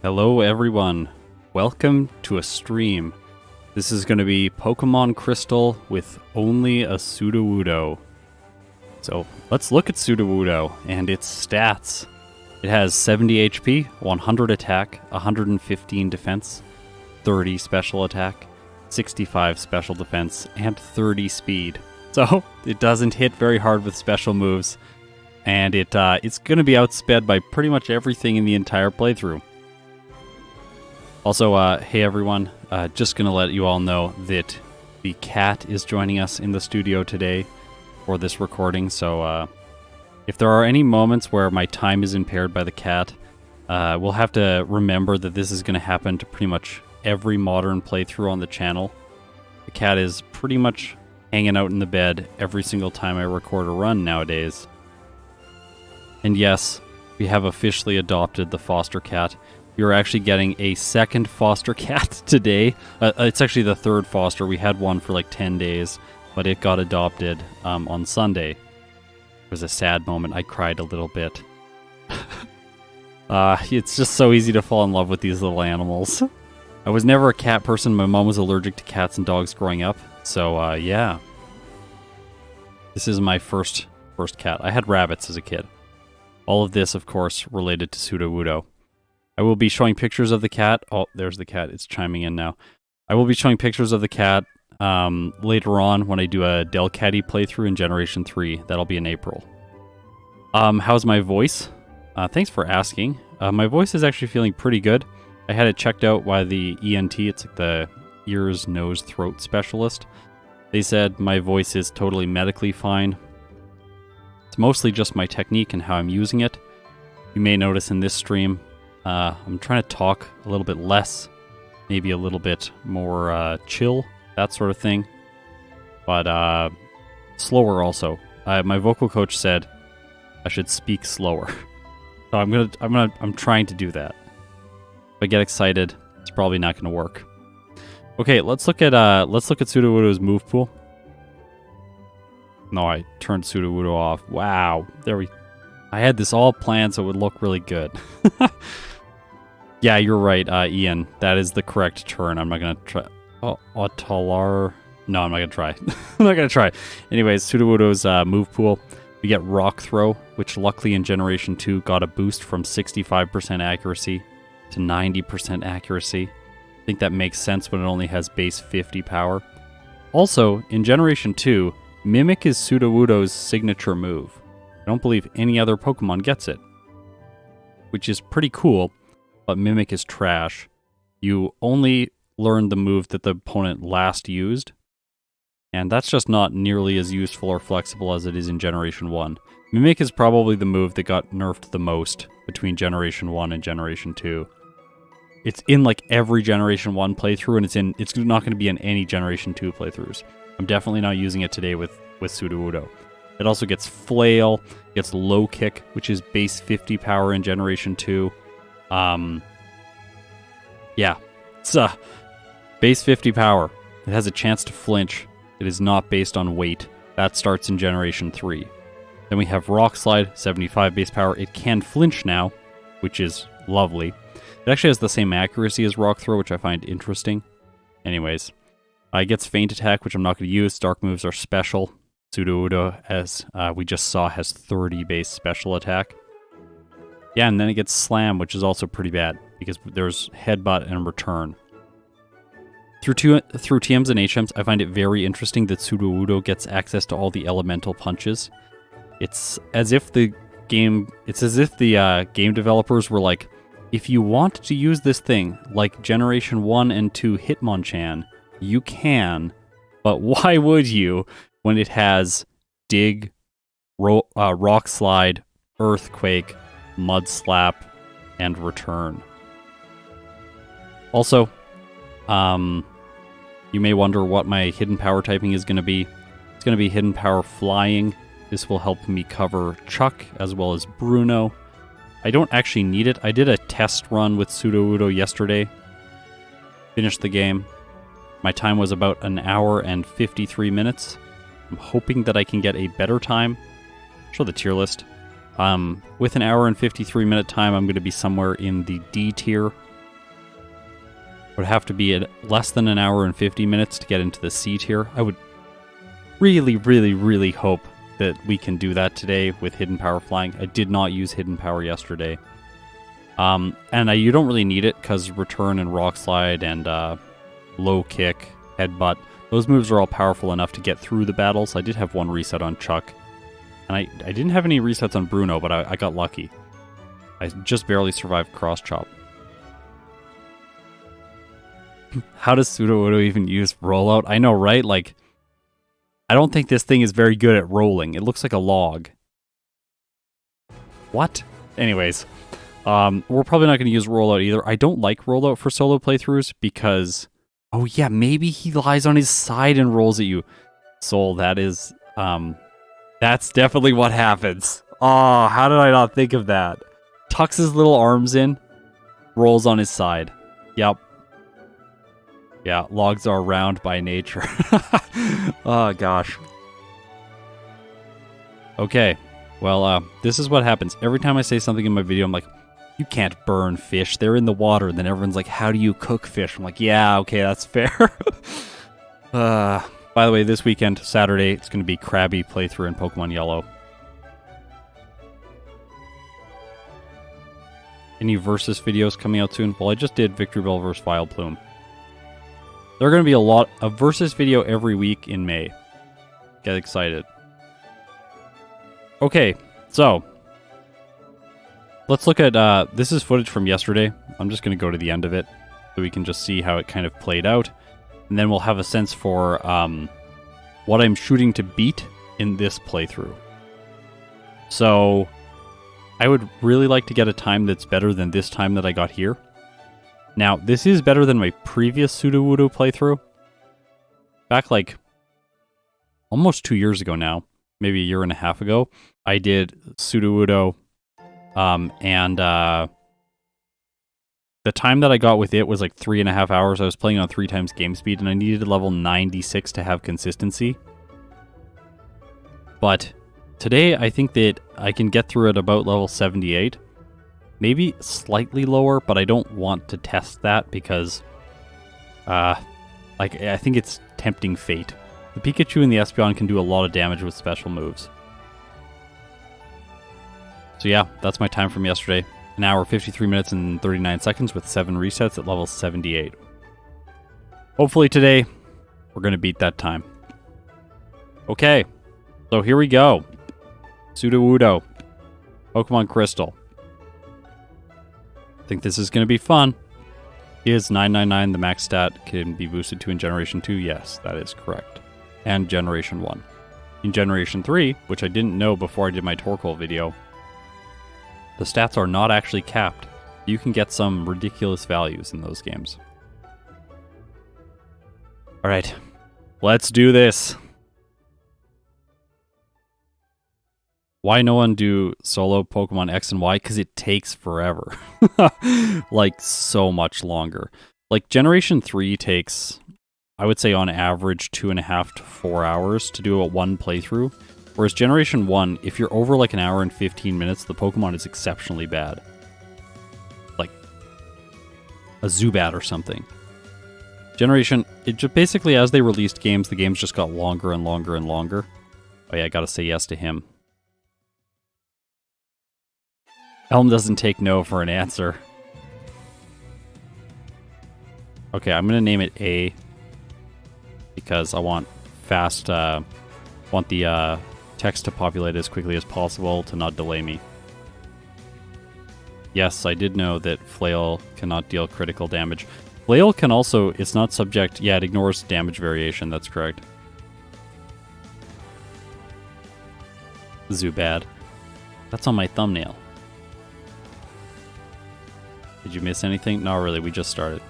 Hello everyone, welcome to a stream. This is going to be Pokemon Crystal with only a Sudowoodo. So let's look at Sudowoodo and its stats. It has 70 HP, 100 attack, 115 defense, 30 special attack, 65 special defense, and 30 speed. So it doesn't hit very hard with special moves, and it's going to be outsped by pretty much everything in the entire playthrough. Also, hey everyone, just going to let you all know that the cat is joining us in the studio today for this recording, so if there are any moments where my time is impaired by the cat, we'll have to remember that this is going to happen to pretty much every modern playthrough on the channel. The cat is pretty much hanging out in the bed every single time I record a run nowadays. And yes, we have officially adopted the foster cat. You're actually getting a second foster cat today. It's actually the third foster. We had one for like 10 days, but it got adopted on Sunday. It was a sad moment. I cried a little bit. It's just so easy to fall in love with these little animals. I was never a cat person. My mom was allergic to cats and dogs growing up. So, yeah. This is my first cat. I had rabbits as a kid. All of this, of course, related to Sudowoodo. I will be showing pictures of the cat. Oh, there's the cat. It's chiming in now. I will be showing pictures of the cat later on when I do a Delcatty playthrough in Generation 3. That'll be in April. How's my voice? Thanks for asking. My voice is actually feeling pretty good. I had it checked out by the ENT. It's like the ears, nose, throat specialist. They said my voice is totally medically fine. It's mostly just my technique and how I'm using it. You may notice in this stream, I'm trying to talk a little bit less, maybe a little bit more chill, that sort of thing, but slower also. My vocal coach said I should speak slower, so I'm trying to do that. If I get excited, it's probably not going to work. Okay, let's look at Sudowoodo's move pool. No, I turned Sudowoodo off. Wow, I had this all planned so it would look really good. Yeah, you're right, Ian. That is the correct turn. I'm not going to try... Oh, Otalar... No, I'm not going to try. I'm not going to try. Anyways, Sudowoodo's move pool. We get Rock Throw, which luckily in Generation 2 got a boost from 65% accuracy to 90% accuracy. I think that makes sense when it only has base 50 power. Also, in Generation 2, Mimic is Sudowoodo's signature move. I don't believe any other Pokemon gets it, which is pretty cool. But Mimic is trash. You only learn the move that the opponent last used, and that's just not nearly as useful or flexible as it is in Generation 1. Mimic is probably the move that got nerfed the most between Generation 1 and Generation 2. It's in like every Generation 1 playthrough, and it's not going to be in any Generation 2 playthroughs. I'm definitely not using it today with Sudowoodo. It also gets Flail, gets Low Kick, which is base 50 power in Generation 2. Yeah, it's base 50 power. It has a chance to flinch. It is not based on weight. That starts in Generation 3. Then we have Rock Slide, 75 base power. It can flinch now, which is lovely. It actually has the same accuracy as Rock Throw, which I find interesting. Anyways, it gets Feint Attack, which I'm not going to use. Dark moves are special. Sudowoodo, as we just saw, has 30 base special attack. Yeah, and then it gets Slam, which is also pretty bad, because there's Headbutt and Return. Through TMs and HMs, I find it very interesting that Sudowoodo gets access to all the elemental punches. It's as if the game developers were like, if you want to use this thing, like Generation 1 and 2 Hitmonchan, you can, but why would you when it has Dig, Rock Slide, Earthquake, Mud Slap, and Return. Also, you may wonder what my hidden power typing is going to be. It's going to be hidden power Flying. This will help me cover Chuck as well as Bruno. I don't actually need it. I did a test run with Sudowoodo yesterday. Finished the game. My time was about an hour and 53 minutes. I'm hoping that I can get a better time. Show the tier list. With an hour and 53 minute time, I'm going to be somewhere in the D tier Would have to be at less than an hour and 50 minutes to get into the C tier. I would really, really, really hope that we can do that today with Hidden Power Flying. I did not use Hidden Power yesterday. You don't really need it because Return and Rock Slide and Low Kick, Headbutt, those moves are all powerful enough to get through the battles. I did have one reset on Chuck. And I didn't have any resets on Bruno, but I got lucky. I just barely survived Cross Chop. How does Sudowoodo even use rollout? I know, right? Like, I don't think this thing is very good at rolling. It looks like a log. What? Anyways, we're probably not going to use rollout either. I don't like rollout for solo playthroughs because... Oh yeah, maybe he lies on his side and rolls at you. Soul, that is... that's definitely what happens. Oh, how did I not think of that? Tucks his little arms in, rolls on his side. Yep. Yeah, logs are round by nature. Oh, gosh. Okay, well, this is what happens. Every time I say something in my video, I'm like, you can't burn fish. They're in the water. And then everyone's like, how do you cook fish? I'm like, yeah, okay, that's fair. By the way, this weekend, Saturday, it's going to be Krabby playthrough in Pokemon Yellow. Any Versus videos coming out soon? Well, I just did Victory Bell vs. Vileplume. There are going to be a Versus video every week in May. Get excited. Okay, so let's look at, this is footage from yesterday. I'm just going to go to the end of it so we can just see how it kind of played out. And then we'll have a sense for what I'm shooting to beat in this playthrough. So I would really like to get a time that's better than this time that I got here. Now, this is better than my previous Sudowoodo playthrough. Back like almost 2 years ago now, maybe a year and a half ago, I did Sudowoodo, and the time that I got with it was like 3.5 hours. I was playing on 3 times game speed, and I needed level 96 to have consistency. But today, I think that I can get through at about level 78. Maybe slightly lower, but I don't want to test that because, I think it's tempting fate. The Pikachu and the Espeon can do a lot of damage with special moves. So yeah, that's my time from yesterday. An hour, 53 minutes, and 39 seconds with 7 resets at level 78. Hopefully today, we're going to beat that time. Okay, so here we go. Sudowoodo. Pokemon Crystal. I think this is going to be fun. Is 999 the max stat can be boosted to in Generation 2? Yes, that is correct. And Generation 1. In Generation 3, which I didn't know before I did my Torkoal video, the stats are not actually capped. You can get some ridiculous values in those games. Alright, let's do this. Why no one do solo Pokemon X and Y? Because it takes forever. Like, so much longer. Like, Generation 3 takes, I would say on average, 2.5 to 4 hours to do a one playthrough. Whereas Generation 1, if you're over like an hour and 15 minutes, the Pokemon is exceptionally bad. Like, a Zubat or something. Generation, it just basically, as they released games, the games just got longer and longer and longer. Oh yeah, I gotta say yes to him. Elm doesn't take no for an answer. Okay, I'm gonna name it A because I want fast, want the text to populate as quickly as possible to not delay me. Yes, I did know that Flail cannot deal critical damage. Flail can also, it's not subject, yeah, it ignores damage variation, that's correct. Zubat. That's on my thumbnail. Did you miss anything? Not really, we just started.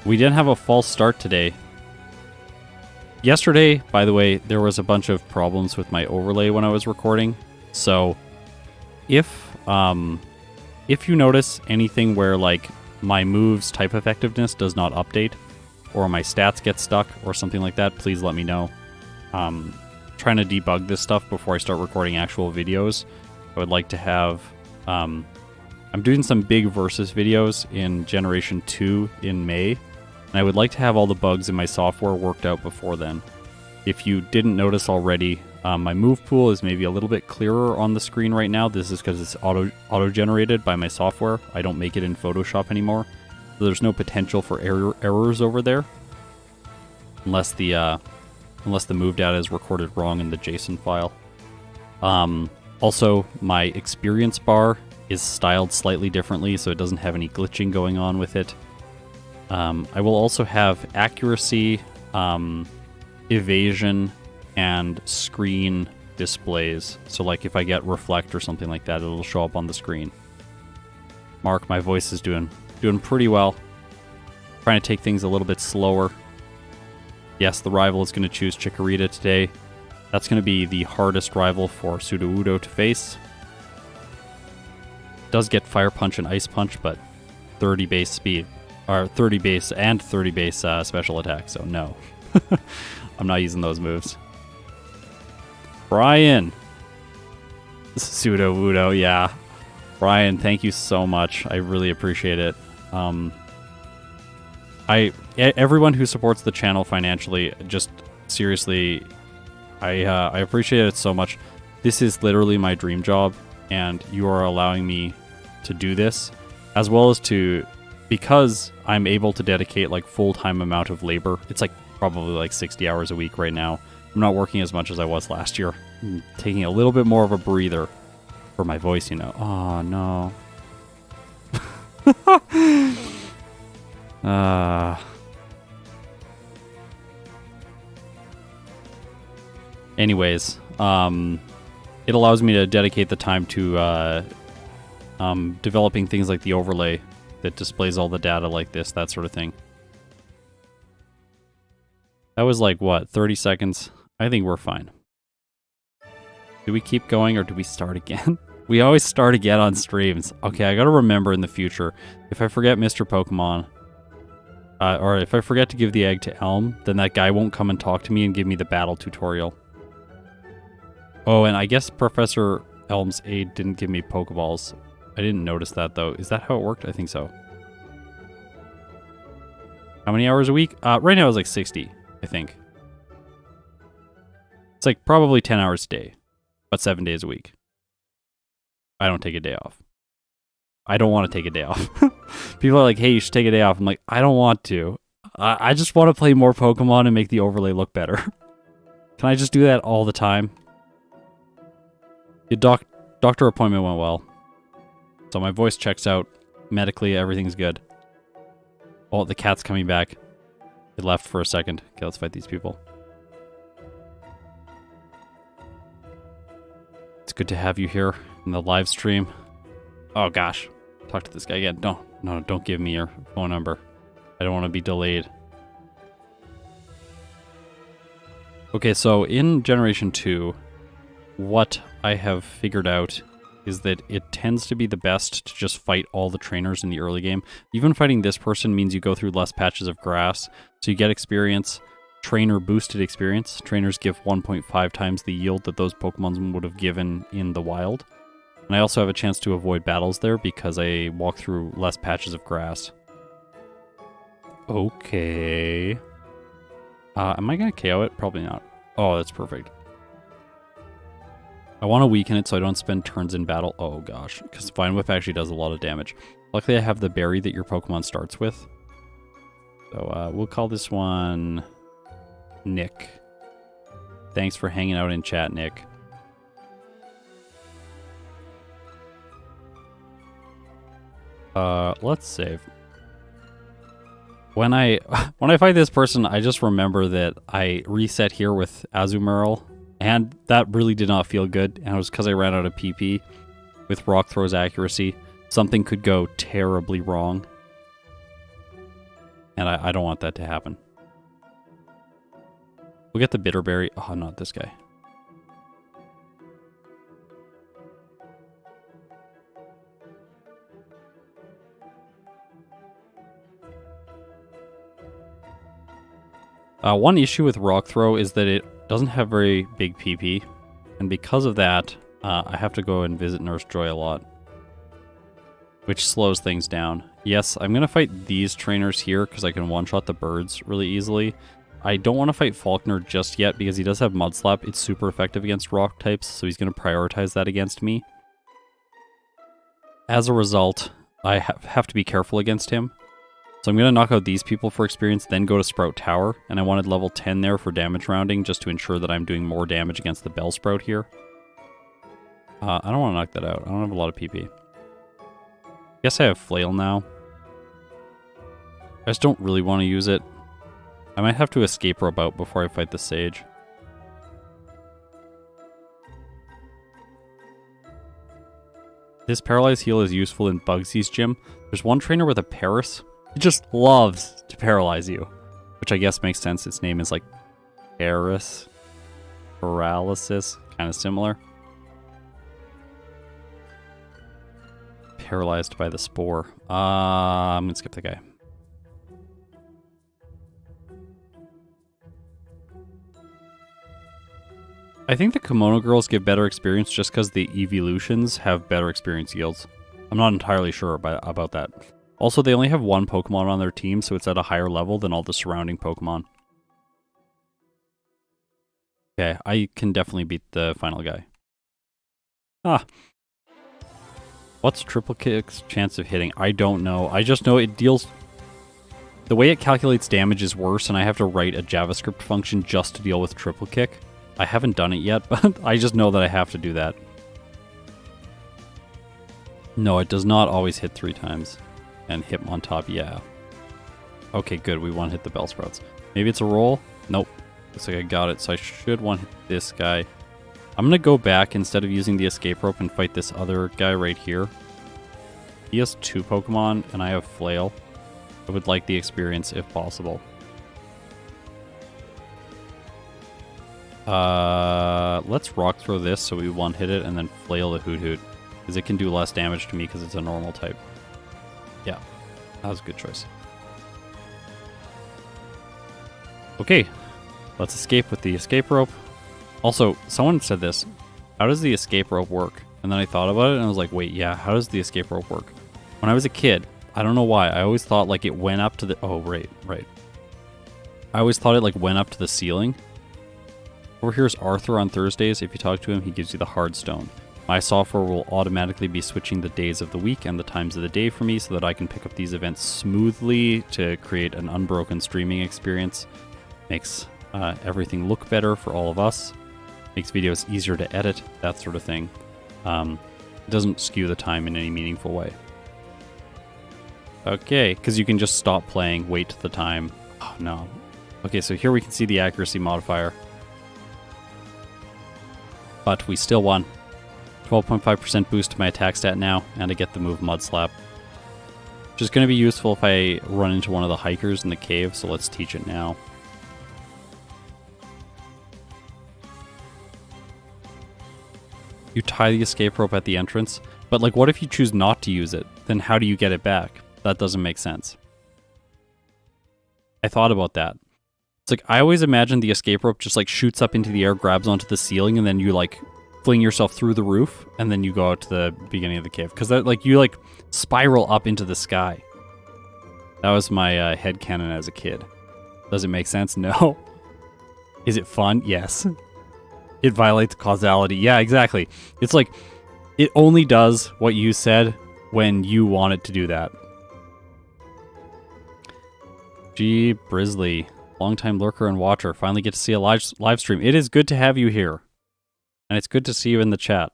We didn't have a false start today. Yesterday, by the way, there was a bunch of problems with my overlay when I was recording. So, if you notice anything where like my move's type effectiveness does not update, or my stats get stuck, or something like that, please let me know. Trying to debug this stuff before I start recording actual videos. I would like to have I'm doing some big versus videos in Generation 2 in May, and I would like to have all the bugs in my software worked out before then. If you didn't notice already, my move pool is maybe a little bit clearer on the screen right now. This is because it's auto-generated by my software. I don't make it in Photoshop anymore. So there's no potential for errors over there. Unless the move data is recorded wrong in the JSON file. Also, my experience bar is styled slightly differently, so it doesn't have any glitching going on with it. I will also have accuracy, evasion, and screen displays. So like if I get reflect or something like that, it'll show up on the screen. Mark, my voice is doing pretty well. Trying to take things a little bit slower. Yes, the rival is going to choose Chikorita today. That's going to be the hardest rival for Sudowoodo to face. Does get Fire Punch and Ice Punch, but 30 base speed, or 30 base and 30 base special attack, so no. I'm not using those moves. Brian! Sudowoodo, yeah. Brian, thank you so much. I really appreciate it. Everyone who supports the channel financially, just seriously, I appreciate it so much. This is literally my dream job, and you are allowing me to do this, as well as because I'm able to dedicate like full-time amount of labor. It's like probably like 60 hours a week right now. I'm not working as much as I was last year. I'm taking a little bit more of a breather for my voice, you know. Oh, no. Anyways, it allows me to dedicate the time to developing things like the overlay that displays all the data like this, that sort of thing. That was like, what, 30 seconds? I think we're fine. Do we keep going or do we start again? We always start again on streams. Okay, I gotta remember in the future, if I forget Mr. Pokemon, or if I forget to give the egg to Elm, then that guy won't come and talk to me and give me the battle tutorial. Oh, and I guess Professor Elm's aide didn't give me Pokeballs. I didn't notice that, though. Is that how it worked? I think so. How many hours a week? Right now it's like 60, I think. It's like probably 10 hours a day, but 7 days a week. I don't take a day off. I don't want to take a day off. People are like, hey, you should take a day off. I'm like, I don't want to. I just want to play more Pokemon and make the overlay look better. Can I just do that all the time? Your doctor appointment went well. So my voice checks out. Medically, everything's good. Oh, the cat's coming back. It left for a second. Okay, let's fight these people. It's good to have you here in the live stream. Oh gosh. Talk to this guy again. No, don't give me your phone number. I don't want to be delayed. Okay, so in Generation 2, what I have figured out is that it tends to be the best to just fight all the trainers in the early game. Even fighting this person means you go through less patches of grass, so you get experience, trainer boosted experience. Trainers give 1.5 times the yield that those Pokemon would have given in the wild. And I also have a chance to avoid battles there because I walk through less patches of grass. Okay. Am I going to KO it? Probably not. Oh, that's perfect. I want to weaken it so I don't spend turns in battle. Oh gosh, because Vine Whip actually does a lot of damage. Luckily I have the berry that your Pokemon starts with. So we'll call this one Nick. Thanks for hanging out in chat, Nick. Let's save. When I fight this person, I just remember that I reset here with Azumarill. And that really did not feel good, and it was because I ran out of PP with Rock Throw's accuracy. Something could go terribly wrong. And I don't want that to happen. We'll get the Bitterberry. Oh, not this guy. One issue with Rock Throw is that it doesn't have very big PP, and because of that, I have to go and visit Nurse Joy a lot. which slows things down. Yes, I'm going to fight these trainers here because I can one-shot the birds really easily. I don't want to fight Faulkner just yet because he does have Mud Slap. It's super effective against rock types, so he's going to prioritize that against me. As a result, I have to be careful against him. So I'm going to knock out these people for experience, then go to Sprout Tower. And I wanted level 10 there for damage rounding, just to ensure that I'm doing more damage against the Bellsprout here. I don't want to knock that out. I don't have a lot of PP. Guess I have Flail now. I just don't really want to use it. I might have to escape rope out before I fight the Sage. This Paralyze Heal is useful in Bugsy's gym. There's one trainer with a Paris. He just loves to paralyze you. Which I guess makes sense. Its name is like Paris. Paralysis. Kind of similar. Paralyzed by the Spore. I'm going to skip the guy. I think the Kimono Girls give better experience just because the evolutions have better experience yields. I'm not entirely sure about that. Also, they only have one Pokemon on their team, so it's at a higher level than all the surrounding Pokemon. Okay, I can definitely beat the final guy. Ah. What's Triple Kick's chance of hitting? I don't know. I just know it deals... The way it calculates damage is worse, and I have to write a JavaScript function just to deal with Triple Kick. I haven't done it yet, but I just know that I have to do that. No, it does not always hit 3 times. And hit on top, yeah. Okay, good. We one-hit the Bellsprouts. Maybe it's a roll? Nope. Looks like I got it, so I should one-hit this guy. I'm going to go back instead of using the escape rope and fight this other guy right here. He has 2 Pokemon, and I have Flail. I would like the experience if possible. Let's Rock Throw this so we one-hit it and then Flail the Hoot Hoot. Because it can do less damage to me because it's a normal type. Yeah, that was a good choice. Okay, let's escape with the escape rope. Also, someone said this. How does the escape rope work? And then I thought about it and I was like, wait, yeah, how does the escape rope work? When I was a kid, I don't know why, I always thought like it went up to the... Oh, right. I always thought it like went up to the ceiling. Over here's Arthur on Thursdays. If you talk to him, he gives you the hard stone. My software will automatically be switching the days of the week and the times of the day for me so that I can pick up these events smoothly to create an unbroken streaming experience. Makes everything look better for all of us. Makes videos easier to edit, that sort of thing. It doesn't skew the time in any meaningful way. Okay, because you can just stop playing, wait the time. Oh, no. Okay, so here we can see the accuracy modifier. But we still won. 12.5% boost to my attack stat now, and I get the move Mud Slap. Which is going to be useful if I run into one of the hikers in the cave, so let's teach it now. You tie the escape rope at the entrance, but like what if you choose not to use it? Then how do you get it back? That doesn't make sense. I thought about that. It's like, I always imagine the escape rope just like shoots up into the air, grabs onto the ceiling, and then you like fling yourself through the roof, and then you go out to the beginning of the cave. Because that like you like spiral up into the sky. That was my headcanon as a kid. Does it make sense? No. Is it fun? Yes. It violates causality. Yeah, exactly. It's like, it only does what you said when you want it to do that. Gee, Brisley. Long-time lurker and watcher. Finally get to see a live stream. It is good to have you here. And it's good to see you in the chat.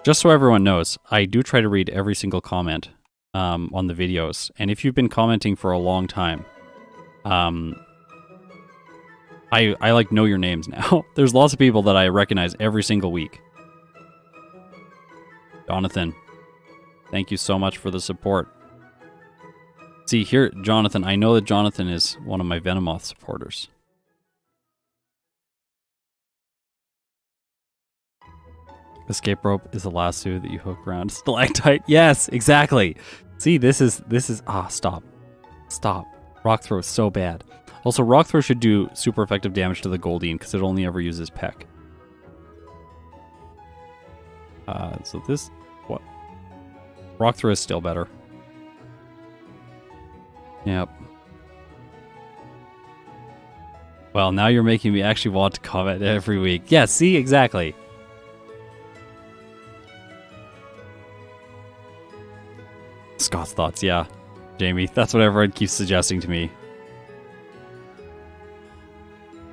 Just so everyone knows, I do try to read every single comment on the videos. And if you've been commenting for a long time, I like know your names now. There's lots of people that I recognize every single week. Jonathan, thank you so much for the support. See, here, Jonathan, I know that Jonathan is one of my Venomoth supporters. Escape rope is a lasso that you hook around stalactite. Yes, exactly. See, this is, stop. Stop. Rock throw is so bad. Also, rock throw should do super effective damage to the Goldeen because it only ever uses Peck. So this, what? Rock throw is still better. Yep. Well, now you're making me actually want to comment every week. Yeah, see? Exactly. Scott's thoughts, yeah. Jamie, that's what everyone keeps suggesting to me.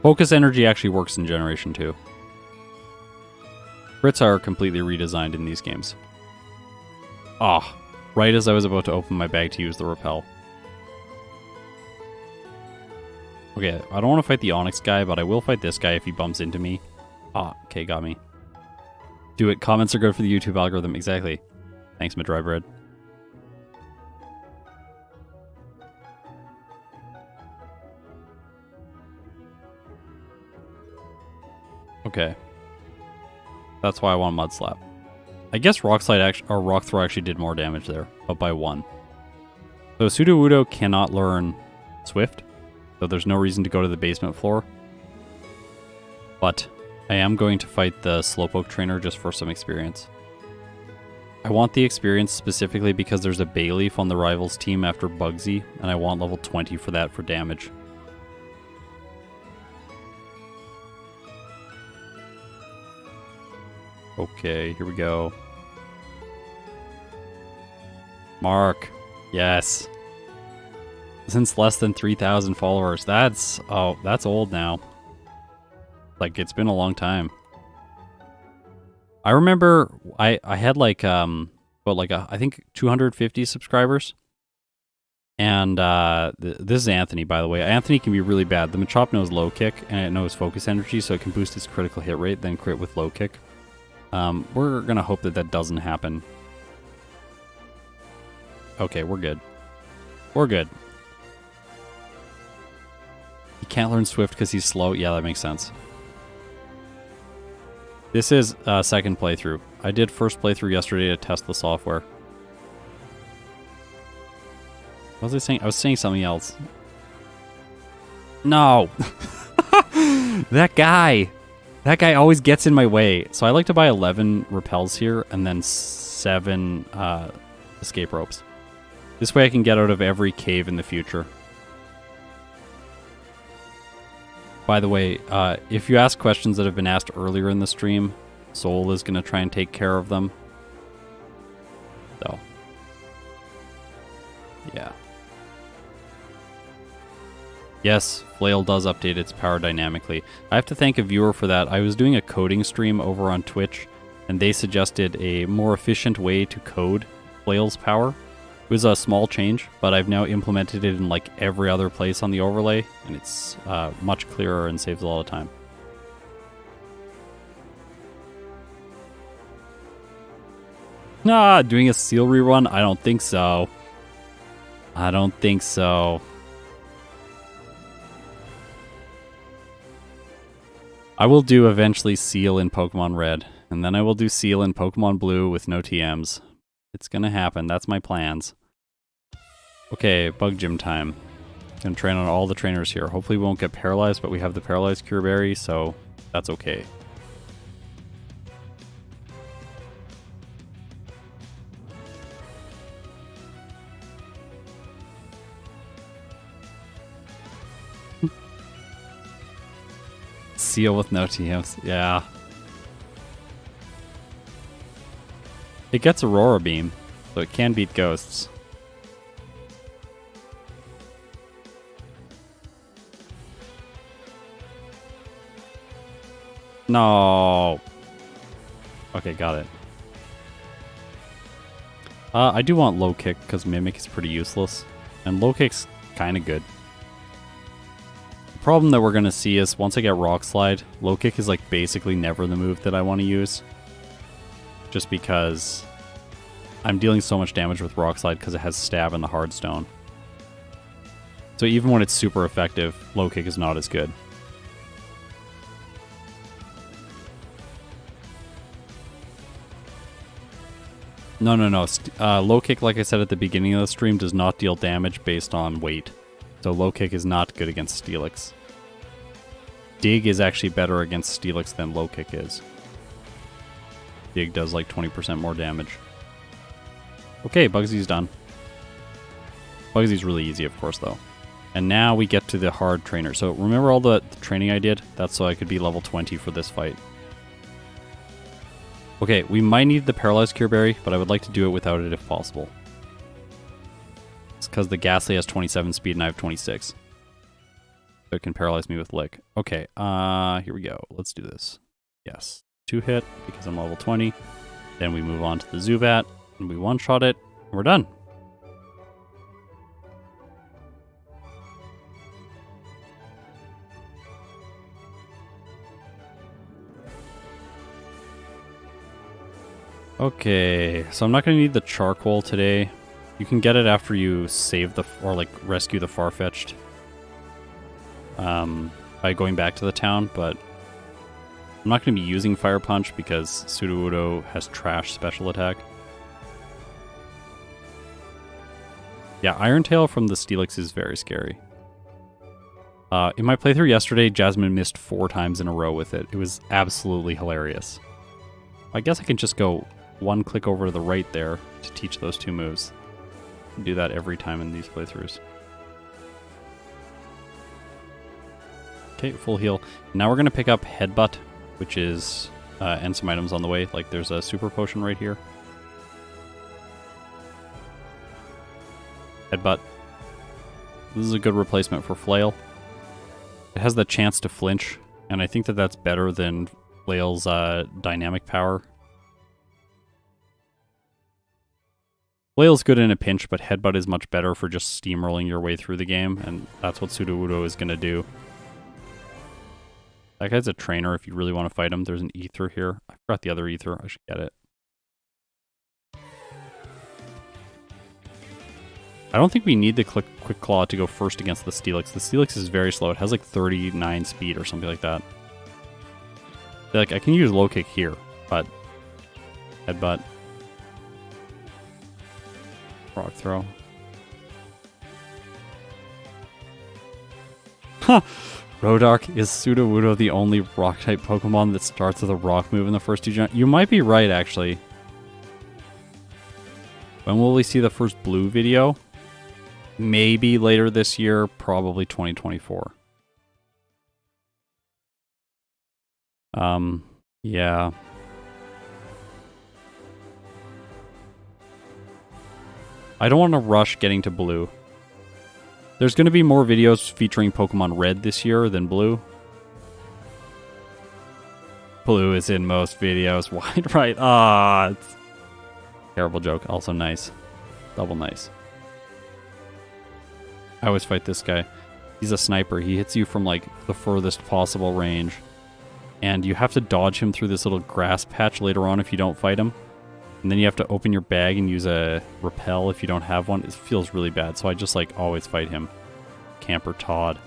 Focus energy actually works in Generation 2. Crits are completely redesigned in these games. Ah, right as I was about to open my bag to use the repel. Okay, I don't want to fight the Onyx guy, but I will fight this guy if he bumps into me. Ah, okay, got me. Do it. Comments are good for the YouTube algorithm. Exactly. Thanks, my dry bread. Okay. That's why I want Mud Slap. I guess Rock Slide or Rock Throw actually did more damage there, but by 1. So Sudowoodo cannot learn Swift, so there's no reason to go to the basement floor. But I am going to fight the Slowpoke trainer just for some experience. I want the experience specifically because there's a Bayleaf on the rivals team after Bugsy, and I want level 20 for that for damage. Okay, here we go. Mark. Yes. Since less than 3,000 followers. That's old now. Like, it's been a long time. I remember I had like I think 250 subscribers. And this is Anthony, by the way. Anthony can be really bad. The Machop knows low kick and it knows focus energy, so it can boost its critical hit rate, then crit with low kick. We're gonna hope that that doesn't happen. Okay, we're good. We're good. He can't learn Swift because he's slow. Yeah, that makes sense. This is second playthrough. I did first playthrough yesterday to test the software. What was I saying? I was saying something else. No! That guy! That guy always gets in my way. So I like to buy 11 repels here and then 7 escape ropes. This way I can get out of every cave in the future. By the way, if you ask questions that have been asked earlier in the stream, Soul is going to try and take care of them. So, yeah. Yes, Flail does update its power dynamically. I have to thank a viewer for that. I was doing a coding stream over on Twitch, and they suggested a more efficient way to code Flail's power. It was a small change, but I've now implemented it in like every other place on the overlay, and it's much clearer and saves a lot of time. Nah, doing a seal rerun? I don't think so. I don't think so. I will do eventually Seal in Pokemon Red, and then I will do Seal in Pokemon Blue with no TMs. It's gonna happen, that's my plans. Okay, Bug Gym time. Gonna train on all the trainers here. Hopefully we won't get paralyzed, but we have the Paralyzed Cure Berry, so that's okay. Seal with no TMs, yeah. It gets Aurora Beam, so it can beat ghosts. No. Okay, got it. I do want low kick because Mimic is pretty useless, and low kick's kind of good. The problem that we're gonna see is once I get Rock Slide, low kick is like basically never the move that I want to use. Just because I'm dealing so much damage with Rock Slide because it has Stab and the Hard Stone. So even when it's super effective, low kick is not as good. No. Low kick, like I said at the beginning of the stream, does not deal damage based on weight. So low kick is not good against Steelix. Dig is actually better against Steelix than low kick is. Dig does like 20% more damage. Okay, Bugsy's done. Bugsy's really easy, of course, though. And now we get to the hard trainer. So remember all the training I did? That's so I could be level 20 for this fight. Okay, we might need the Paralyzed Cure Berry, but I would like to do it without it if possible. It's because the Ghastly has 27 speed and I have 26. So it can paralyze me with Lick. Okay, here we go. Let's do this. Yes, 2-hit because I'm level 20. Then we move on to the Zubat, and we one-shot it, and we're done. Okay, so I'm not going to need the charcoal today. You can get it after you save the, or like rescue the Farfetch'd. By going back to the town, but I'm not going to be using Fire Punch because Sudowoodo has trash special attack. Yeah, Iron Tail from the Steelix is very scary. In my playthrough yesterday, Jasmine missed 4 times in a row with it. It was absolutely hilarious. I guess I can just go one click over to the right there to teach those 2 moves. Do that every time in these playthroughs. Okay, full heal. Now we're going to pick up Headbutt, which is, and some items on the way. Like there's a super potion right here. Headbutt. This is a good replacement for Flail. It has the chance to flinch, and I think that that's better than Flail's dynamic power. Flail's good in a pinch, but Headbutt is much better for just steamrolling your way through the game, and that's what Sudowoodo is going to do. That guy's a trainer if you really want to fight him. There's an ether here. I forgot the other ether. I should get it. I don't think we need the Quick Claw to go first against the Steelix. The Steelix is very slow. It has like 39 speed or something like that. Like, I can use Low Kick here, but Headbutt. Rock Throw. Huh! Rodark, is Sudowoodo the only Rock-type Pokemon that starts with a Rock move in the first 2 gens? You might be right, actually. When will we see the first blue video? Maybe later this year, probably 2024. Yeah. I don't want to rush getting to blue. There's going to be more videos featuring Pokemon Red this year than Blue. Blue is in most videos. White, right? Ah, it's terrible joke. Also nice. Double nice. I always fight this guy. He's a sniper. He hits you from like the furthest possible range. And you have to dodge him through this little grass patch later on if you don't fight him. And then you have to open your bag and use a repel if you don't have one. It feels really bad, so I just like always fight him. Camper Todd.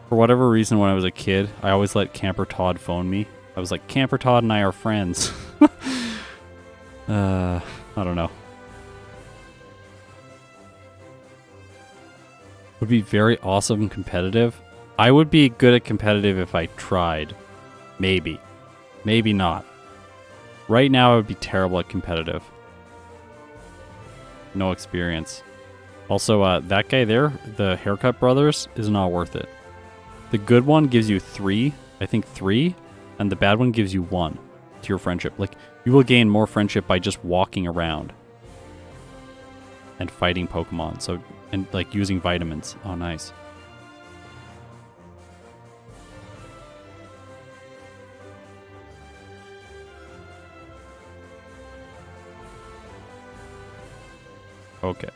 For whatever reason, when I was a kid, I always let Camper Todd phone me. I was like, Camper Todd and I are friends. I don't know. Would be very awesome competitive. I would be good at competitive if I tried. Maybe. Maybe not. Right now, I would be terrible at competitive. No experience. Also, that guy there, the Haircut Brothers, is not worth it. The good one gives you 3, I think 3, and the bad one gives you 1 to your friendship. Like, you will gain more friendship by just walking around and fighting Pokemon. So, and like using vitamins. Oh, nice. Okay.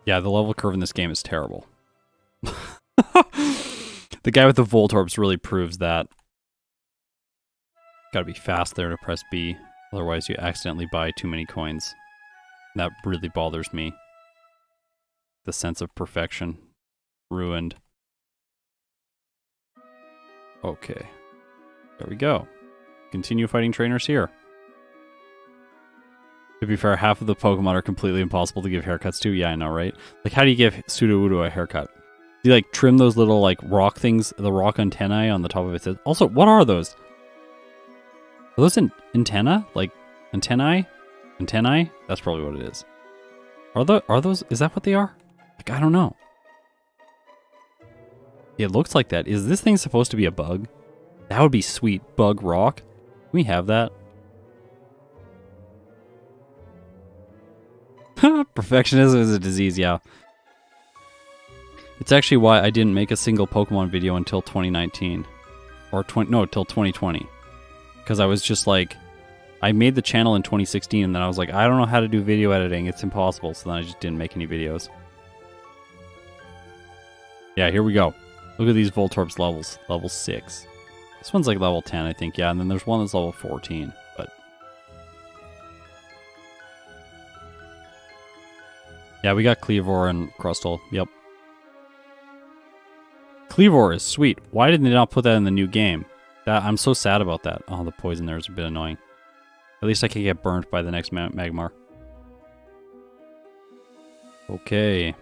Yeah, the level curve in this game is terrible. The guy with the Voltorbs really proves that. Gotta be fast there to press B, otherwise you accidentally buy too many coins. That really bothers me. The sense of perfection. Ruined. Okay. There we go. Continue fighting trainers here. To be fair, half of the Pokemon are completely impossible to give haircuts to. Yeah, I know, right? Like, how do you give Sudowoodo a haircut? Do you, like, trim those little, like, rock things, the rock antennae on the top of its head? Also, what are those? Are those antenna? Like antennae? Antennae? That's probably what it is. Are those? Is that what they are? Like, I don't know. It looks like that. Is this thing supposed to be a bug? That would be sweet. Bug rock. Can we have that? Perfectionism is a disease, yeah. It's actually why I didn't make a single Pokemon video until 2019. Or till 2020. Because I was just like, I made the channel in 2016 and then I was like, I don't know how to do video editing. It's impossible. So then I just didn't make any videos. Yeah, here we go. Look at these Voltorb's levels. Level 6. This one's like level 10, I think. Yeah, and then there's one that's level 14. But yeah, we got Cleavor and Crustle. Yep. Cleavor is sweet. Why didn't they not put that in the new game? I'm so sad about that. Oh, the poison there is a bit annoying. At least I can get burnt by the next Magmar. Okay.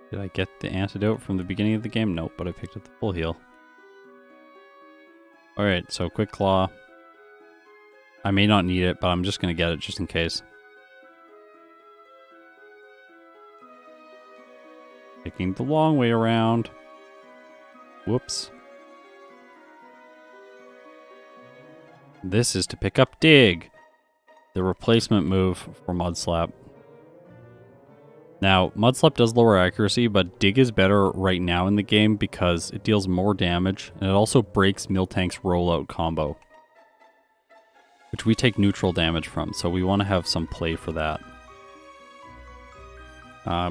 Did I get the antidote from the beginning of the game? Nope, but I picked up the full heal. Alright, so Quick Claw. I may not need it, but I'm just going to get it just in case. Taking the long way around. Whoops. This is to pick up Dig, the replacement move for Mudslap. Now, Mudslap does lower accuracy, but Dig is better right now in the game because it deals more damage, and it also breaks Miltank's rollout combo, which we take neutral damage from, so we want to have some play for that.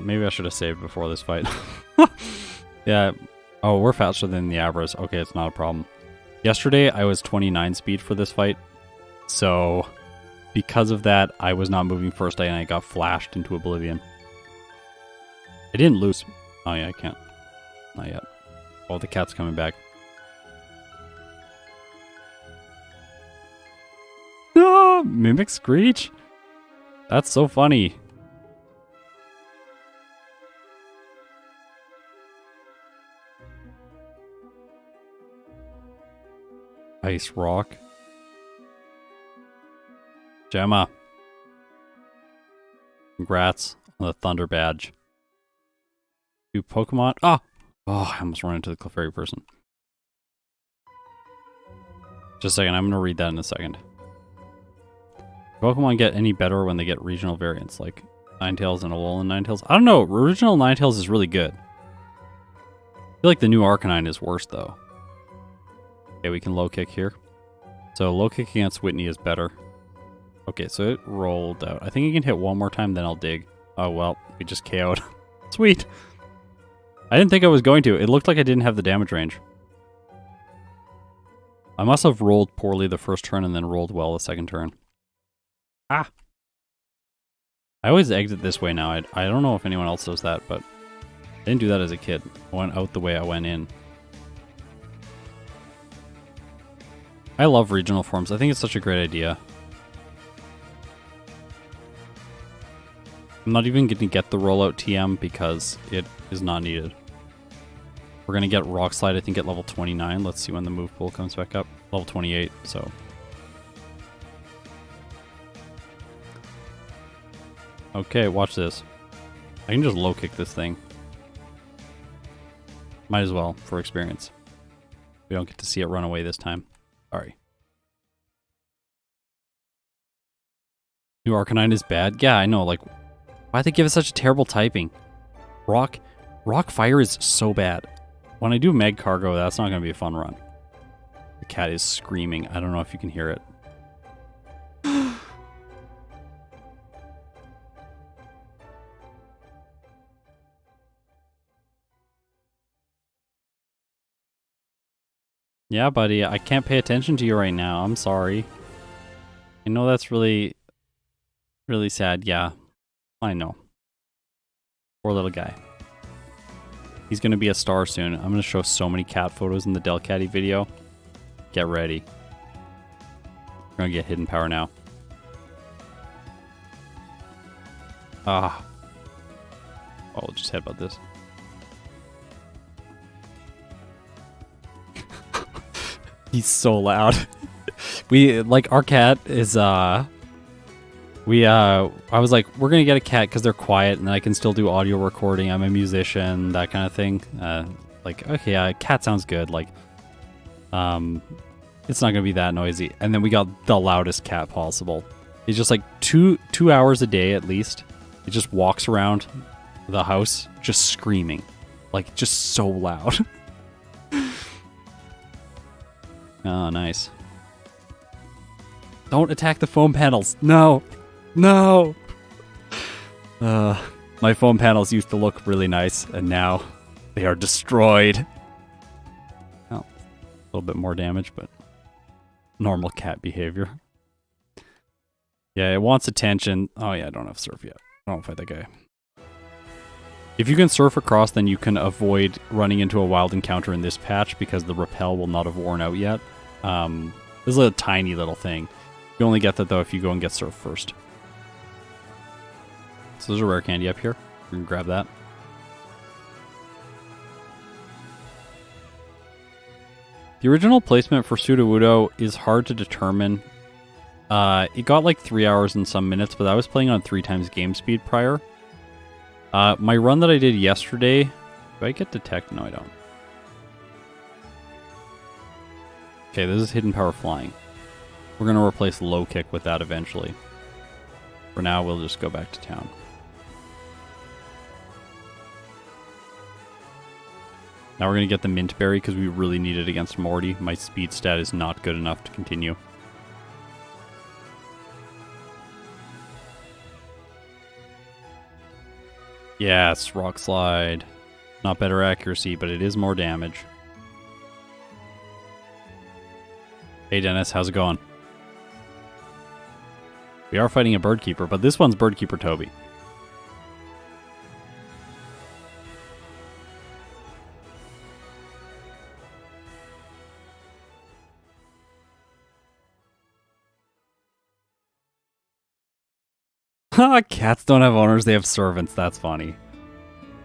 Maybe I should have saved before this fight. Yeah. Oh, we're faster than the Abras. Okay, it's not a problem. Yesterday, I was 29 speed for this fight, so because of that, I was not moving first and I got flashed into oblivion. I didn't lose. Oh yeah, I can't. Not yet. Oh, the cat's coming back. Ah, Mimic Screech? That's so funny. Ice Rock. Gemma. Congrats on the Thunder Badge. Two Pokemon. Ah! Oh, I almost ran into the Clefairy person. Just a second, I'm going to read that in a second. Pokemon get any better when they get regional variants, like Ninetales and Alolan Ninetales? I don't know, original Ninetales is really good. I feel like the new Arcanine is worse, though. Okay, we can low kick here. So low kick against Whitney is better. Okay, so it rolled out. I think you can hit one more time, then I'll dig. Oh, well, we just KO'd. Sweet. I didn't think I was going to. It looked like I didn't have the damage range. I must have rolled poorly the first turn and then rolled well the second turn. Ah! I always exit this way now. I don't know if anyone else does that, but I didn't do that as a kid. I went out the way I went in. I love regional forms. I think it's such a great idea. I'm not even going to get the rollout TM because it is not needed. We're going to get Rock Slide, I think, at level 29. Let's see when the move pool comes back up. Level 28, so. Okay, watch this. I can just low kick this thing. Might as well, for experience. We don't get to see it run away this time. Sorry. New Arcanine is bad? Yeah, I know, like, why'd they give it such a terrible typing? Rock Fire is so bad. When I do Meg Cargo, that's not going to be a fun run. The cat is screaming. I don't know if you can hear it. Yeah, buddy, I can't pay attention to you right now. I'm sorry. I know that's really, really sad. Yeah, I know. Poor little guy. He's going to be a star soon. I'm going to show so many cat photos in the Delcatty video. Get ready. We're going to get hidden power now. Ah. Oh, I'll just headbutt this. He's so loud. We like our cat is I was like, we're gonna get a cat because they're quiet and I can still do audio recording. I'm a musician, that kind of thing. Like, okay, cat sounds good. Like, it's not gonna be that noisy. And then we got the loudest cat possible. He's just like two hours a day at least. He just walks around the house just screaming, like just so loud. Oh, nice. Don't attack the foam panels. No. No. My foam panels used to look really nice, and now they are destroyed. Oh, a little bit more damage, but normal cat behavior. Yeah, it wants attention. Oh yeah, I don't have surf yet. I don't fight that guy. If you can surf across, then you can avoid running into a wild encounter in this patch because the repel will not have worn out yet. This is a tiny little thing. You only get that though if you go and get surf first. So there's a rare candy up here. You can grab that. The original placement for Sudowoodo is hard to determine. It got like 3 hours and some minutes, but I was playing on 3 times game speed prior. My run that I did yesterday... Do I get detect? No, I don't. Okay, this is hidden power flying. We're going to replace low kick with that eventually. For now, we'll just go back to town. Now we're going to get the mint berry because we really need it against Morty. My speed stat is not good enough to continue. Yes, rock slide. Not better accuracy, but it is more damage. Hey Dennis, how's it going? We are fighting a bird keeper, but this one's bird keeper Toby. Cats don't have owners, they have servants. That's funny.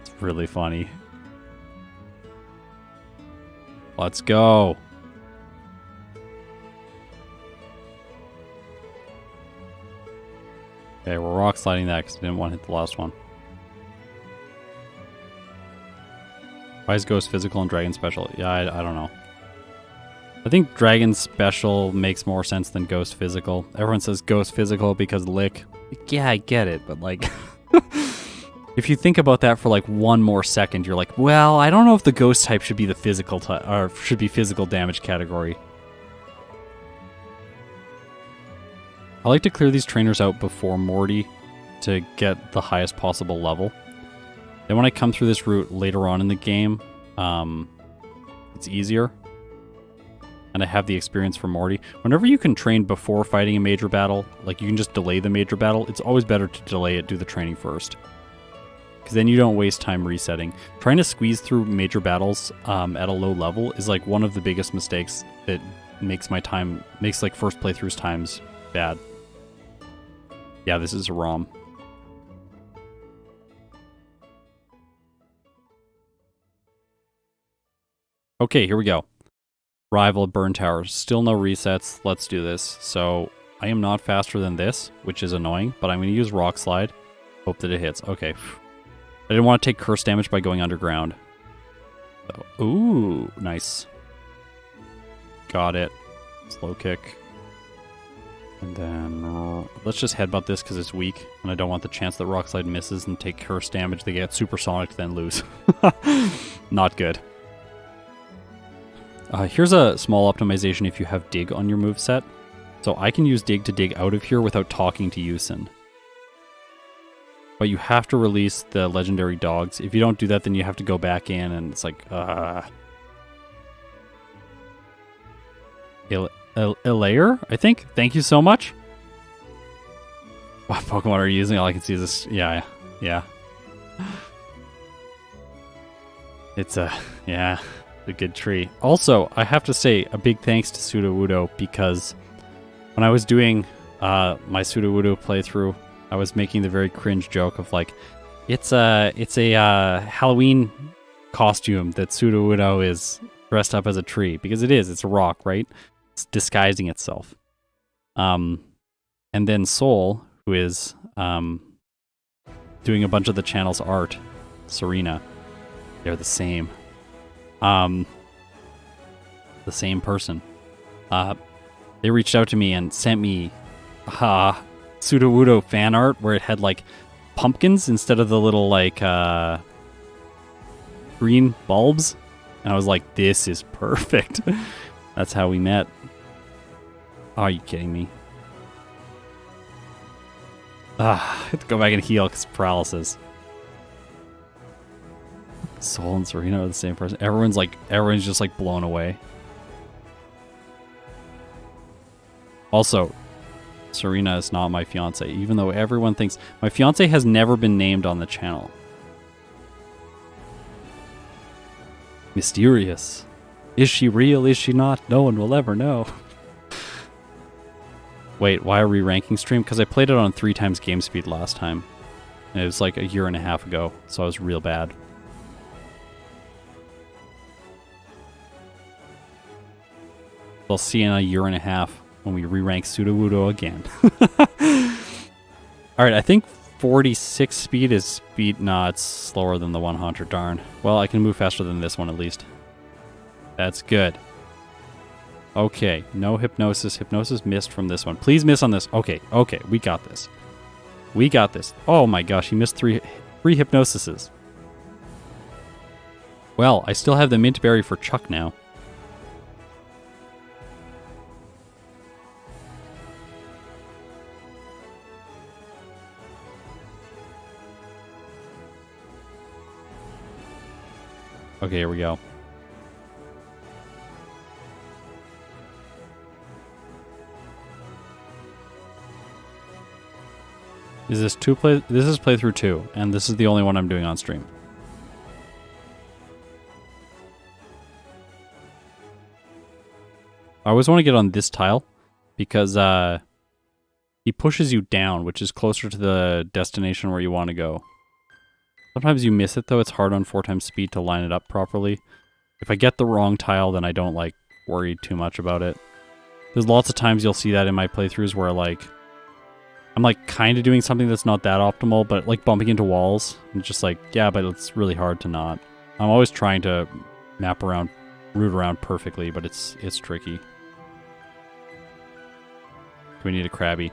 It's really funny. Let's go. Okay, we're rock sliding that because we didn't want to hit the last one. Why is Ghost physical and Dragon special? Yeah, I don't know. I think Dragon special makes more sense than Ghost physical. Everyone says Ghost physical because lick. Yeah, I get it, but like... if you think about that for like one more second, you're like, well, I don't know if the Ghost type should be the physical type, or should be physical damage category. I like to clear these trainers out before Morty to get the highest possible level. Then when I come through this route later on in the game, it's easier. And I have the experience for Morty. Whenever you can train before fighting a major battle, like you can just delay the major battle, it's always better to delay it, do the training first. Because then you don't waste time resetting. Trying to squeeze through major battles at a low level is like one of the biggest mistakes that makes my time, makes like first playthroughs times bad. Yeah, this is a ROM. Okay, here we go. Rival Burn Towers. Still no resets. Let's do this. So I am not faster than this, which is annoying, but I'm going to use Rock Slide. Hope that it hits. Okay. I didn't want to take curse damage by going underground. So, ooh, nice. Got it. Slow kick. And then let's just headbutt this because it's weak, and I don't want the chance that Rock Slide misses and take curse damage. They get supersonic, then lose. Not good. Here's a small optimization if you have Dig on your moveset. So I can use Dig to dig out of here without talking to Yusin. But you have to release the legendary dogs. If you don't do that, then you have to go back in, and it's like, Ilair, I think? Thank you so much. What Pokemon are you using? All I can see is this. Yeah. It's a good tree. Also, I have to say a big thanks to Sudowoodo because when I was doing my Sudowoodo playthrough, I was making the very cringe joke of like, it's a Halloween costume that Sudowoodo is dressed up as a tree, because it is. It's a rock, right? It's disguising itself. And then Soul, who is doing a bunch of the channel's art, Serena, they're the same. The same person. They reached out to me and sent me Sudowoodo fan art where it had like pumpkins instead of the little like green bulbs. And I was like, this is perfect. That's how we met. Oh, are you kidding me? I have to go back and heal because paralysis. Soul and Serena are the same person. Everyone's just like blown away. Also, Serena is not my fiance, even though everyone thinks my fiance has never been named on the channel. Mysterious. Is she real? Is she not? No one will ever know. Wait, why a re-ranking stream? Because I played it on 3 times game speed last time. And it was like a year and a half ago, so I was real bad. I'll see you in a year and a half when we re-rank Sudowoodo again. Alright, I think 46 speed is speed. Nah, it's slower than the 100, darn. Well, I can move faster than this one at least. That's good. Okay, no hypnosis. Hypnosis missed from this one. Please miss on this. Okay, we got this. We got this. Oh my gosh, he missed three hypnosises. Well, I still have the mint berry for Chuck now. Okay, here we go. This is playthrough 2, and this is the only one I'm doing on stream. I always want to get on this tile because he pushes you down, which is closer to the destination where you want to go. Sometimes you miss it though. It's hard on 4 times speed to line it up properly. If I get the wrong tile, then I don't like worry too much about it. There's lots of times you'll see that in my playthroughs where like I'm like kind of doing something that's not that optimal, but like bumping into walls. I'm just like, yeah, but it's really hard to not. I'm always trying to root around perfectly, but it's tricky. We need a Krabby.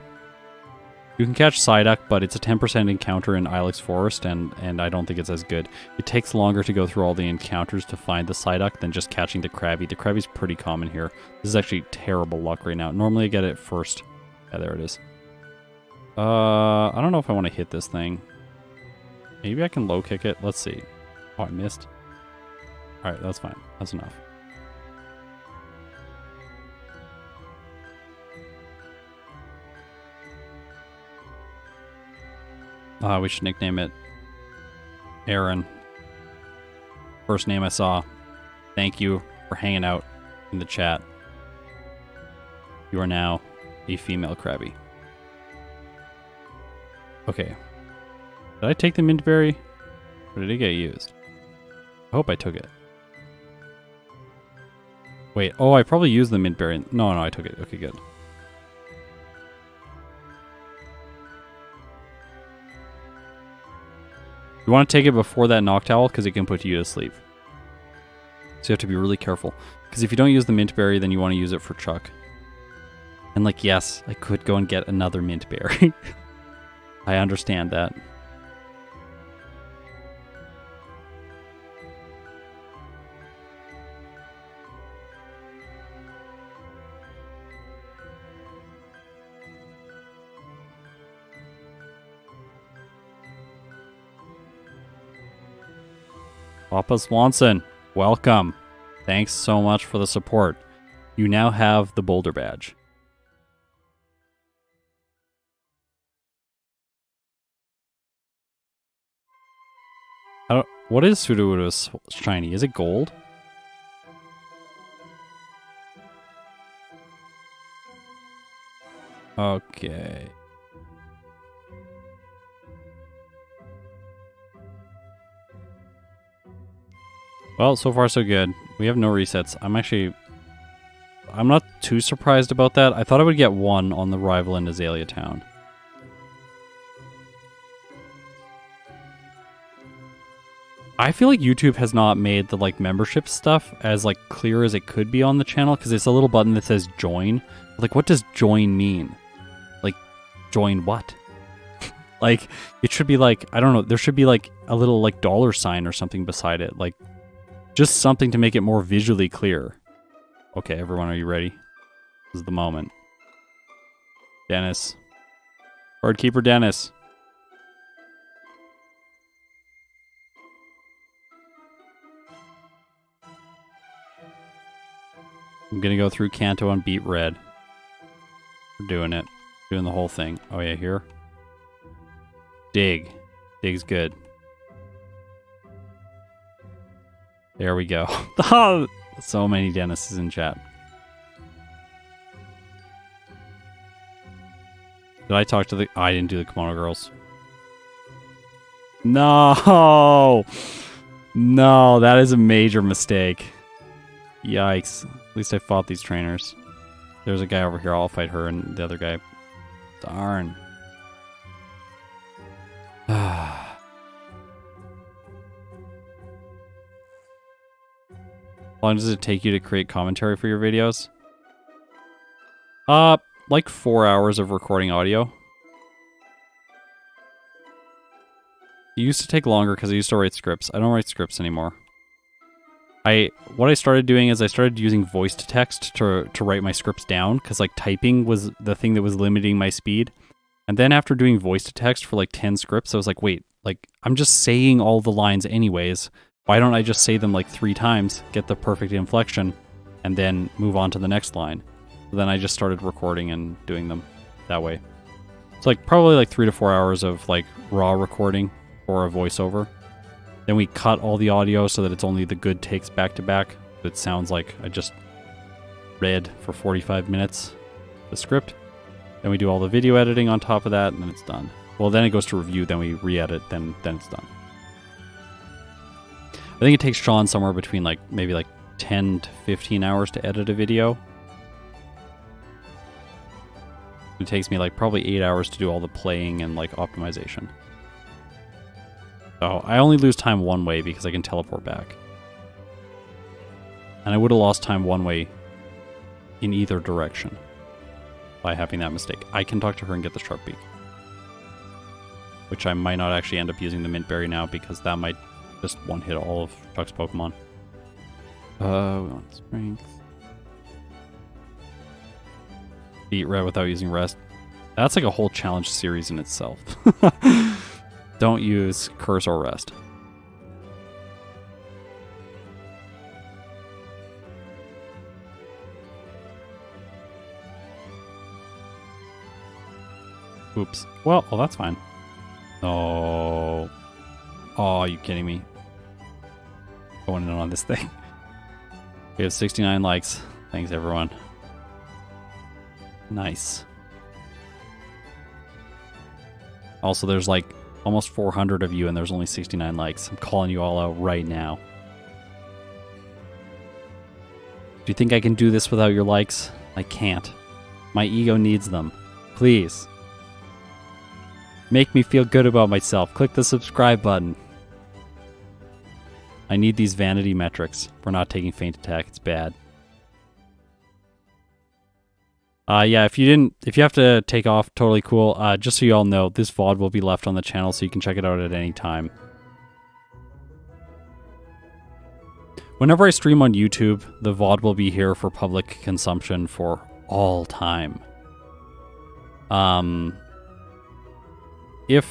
You can catch Psyduck, but it's a 10% encounter in Ilex Forest, and I don't think it's as good. It takes longer to go through all the encounters to find the Psyduck than just catching the Krabby. The Krabby's pretty common here. This is actually terrible luck right now. Normally I get it first. Yeah, there it is. I don't know if I want to hit this thing. Maybe I can low kick it. Let's see. Oh, I missed. Alright, that's fine. That's enough. We should nickname it Aaron. First name I saw. Thank you for hanging out in the chat. You are now a female Krabby. Okay. Did I take the mint berry? Or did it get used? I hope I took it. Wait, oh, I probably used the mint berry. No, I took it. Okay, good. You want to take it before that Noctowl because it can put you to sleep. So you have to be really careful. Because if you don't use the mint berry, then you want to use it for Chuck. And like, yes, I could go and get another mint berry. I understand that. Papa Swanson, welcome. Thanks so much for the support. You now have the Boulder Badge. What is Sudowoodo's shiny? Is it gold? Okay. Well, so far so good. We have no resets. I'm actually... I'm not too surprised about that. I thought I would get 1 on the rival in Azalea Town. I feel like YouTube has not made the like membership stuff as like clear as it could be on the channel, because it's a little button that says join. Like, what does join mean? Like, join what? Like, it should be like, I don't know, there should be like a little like $sign or something beside it. Like, just something to make it more visually clear. Okay, everyone, are you ready? This is the moment. Dennis. Birdkeeper Dennis. I'm gonna go through Kanto and beat red. We're doing it. Doing the whole thing. Oh yeah, here. Dig. Dig's good. There we go. Oh, so many Dennises in chat. Did I talk to the... I didn't do the Kimono Girls. No! No, that is a major mistake. Yikes. At least I fought these trainers. There's a guy over here. I'll fight her and the other guy. Darn. How long does it take you to create commentary for your videos? Like 4 hours of recording audio. It used to take longer because I used to write scripts. I don't write scripts anymore. What I started doing is I started using voice to text to write my scripts down, because like typing was the thing that was limiting my speed. And then after doing voice to text for like 10 scripts, I was like, wait, like I'm just saying all the lines anyways. Why don't I just say them like 3 times, get the perfect inflection, and then move on to the next line? So then I just started recording and doing them that way. It's like probably like 3 to 4 hours of like raw recording or a voiceover. Then we cut all the audio so that it's only the good takes back to back. It sounds like I just read for 45 minutes the script. Then we do all the video editing on top of that, and then it's done. Well, then it goes to review, then we re-edit, then it's done. I think it takes Sean somewhere between like maybe like 10 to 15 hours to edit a video. It takes me like probably 8 hours to do all the playing and like optimization. So I only lose time one way because I can teleport back. And I would have lost time one way in either direction by having that mistake. I can talk to her and get the sharp beak. Which I might not actually end up using the mint berry now, because that might just one-hit all of Chuck's Pokemon. We want strength. Beat red without using rest. That's like a whole challenge series in itself. Don't use curse or rest. Oops. Well, that's fine. Oh. Oh, are you kidding me? Going in on this thing. We have 69 likes. Thanks, everyone. Nice. Also, there's like almost 400 of you, and there's only 69 likes. I'm calling you all out right now. Do you think I can do this without your likes? I can't. My ego needs them. Please. Make me feel good about myself. Click the subscribe button. I need these vanity metrics. We're not taking feint attack. It's bad. Yeah, if you have to take off, totally cool. Just so you all know, this VOD will be left on the channel so you can check it out at any time. Whenever I stream on YouTube, the VOD will be here for public consumption for all time. If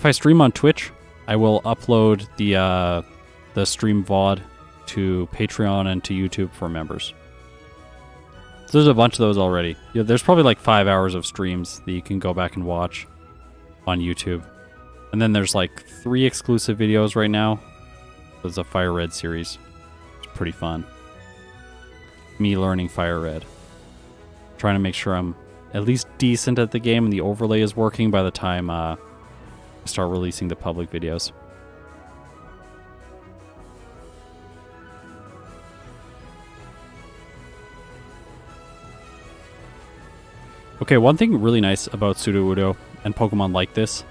I stream on Twitch, I will upload the stream VOD to Patreon and to YouTube for members. So there's a bunch of those already. Yeah, there's probably like 5 hours of streams that you can go back and watch on YouTube. And then there's like 3 exclusive videos right now. There's a Fire Red series. It's pretty fun. Me learning Fire Red. Trying to make sure I'm at least decent at the game and the overlay is working by the time I start releasing the public videos. Okay, one thing really nice about Sudowoodo and Pokemon like this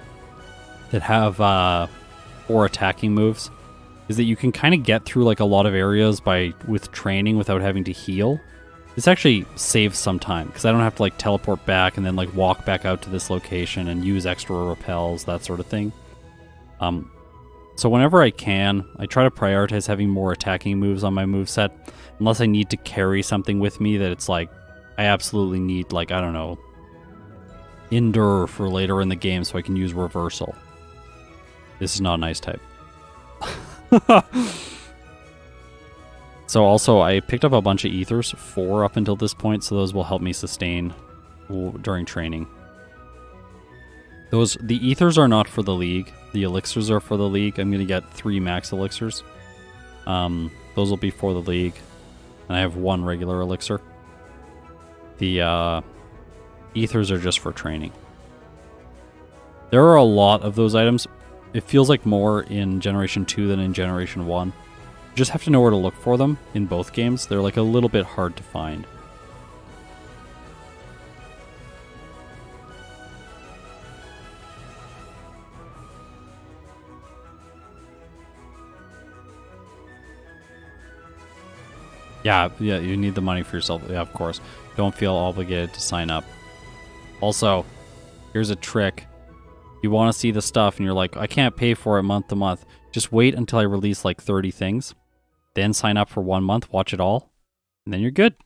that have 4 attacking moves is that you can kind of get through like a lot of areas with training without having to heal. This actually saves some time because I don't have to like teleport back and then like walk back out to this location and use extra repels, that sort of thing. So whenever I can, I try to prioritize having more attacking moves on my moveset, unless I need to carry something with me that it's like I absolutely need, like, I don't know, Endure for later in the game so I can use Reversal. This is not a nice type. So also, I picked up a bunch of ethers, 4 up until this point, so those will help me sustain during training. The ethers are not for the league. The elixirs are for the league. I'm going to get 3 max elixirs. Those will be for the league. And I have 1 regular elixir. The ethers are just for training. There are a lot of those items. It feels like more in Generation 2 than in Generation 1. You just have to know where to look for them in both games. They're like a little bit hard to find. Yeah, you need the money for yourself. Yeah, of course. Don't feel obligated to sign up. Also, here's a trick. You want to see the stuff and you're like, I can't pay for it month to month. Just wait until I release like 30 things. Then sign up for 1 month, watch it all, and then you're good.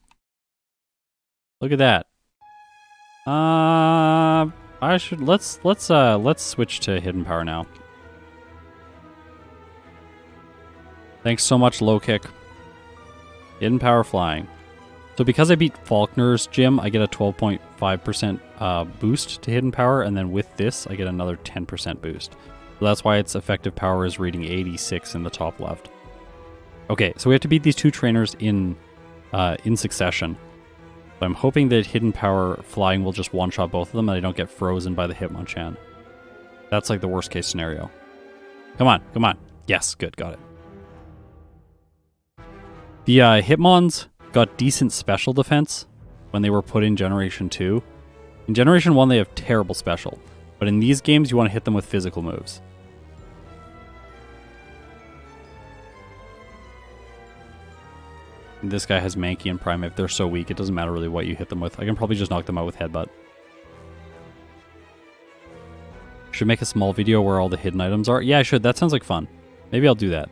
Look at that. Let's switch to hidden power now. Thanks so much, low kick. Hidden power flying. So because I beat Faulkner's gym, I get a 12.5% boost to hidden power, and then with this, I get another 10% boost. So that's why its effective power is reading 86 in the top left. Okay, so we have to beat these 2 trainers in succession. So I'm hoping that hidden power flying will just one-shot both of them, and I don't get frozen by the Hitmonchan. That's like the worst case scenario. Come on, come on. Yes, good, got it. The Hitmons got decent special defense when they were put in Generation 2. In Generation 1, they have terrible special. But in these games, you want to hit them with physical moves. And this guy has Mankey and Primeape. They're so weak, it doesn't matter really what you hit them with. I can probably just knock them out with Headbutt. Should make a small video where all the hidden items are. Yeah, I should. That sounds like fun. Maybe I'll do that.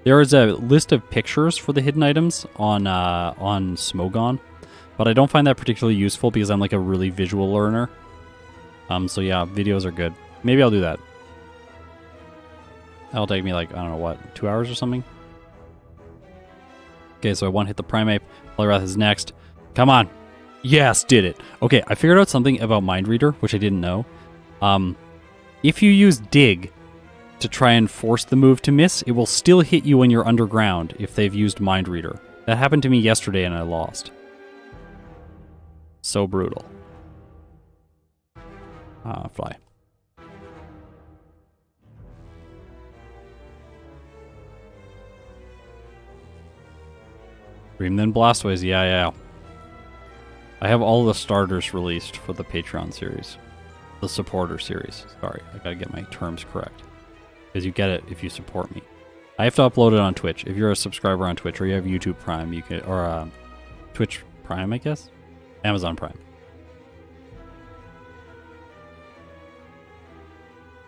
There is a list of pictures for the hidden items on Smogon, but I don't find that particularly useful because I'm like a really visual learner. So yeah, videos are good. Maybe I'll do that. That'll take me like, I don't know what, 2 hours or something? Okay, so I one hit the Primeape. Poliwrath is next. Come on. Yes, did it. Okay, I figured out something about Mind Reader, which I didn't know. If you use Dig to try and force the move to miss, it will still hit you when you're underground if they've used Mind Reader. That happened to me yesterday and I lost. So brutal. Fly. Dream then Blastoise, yeah. I have all the starters released for the Patreon series. The supporter series. Sorry, I gotta get my terms correct. Because you get it if you support me. I have to upload it on Twitch. If you're a subscriber on Twitch or you have YouTube Prime, you can, or Twitch Prime, I guess? Amazon Prime.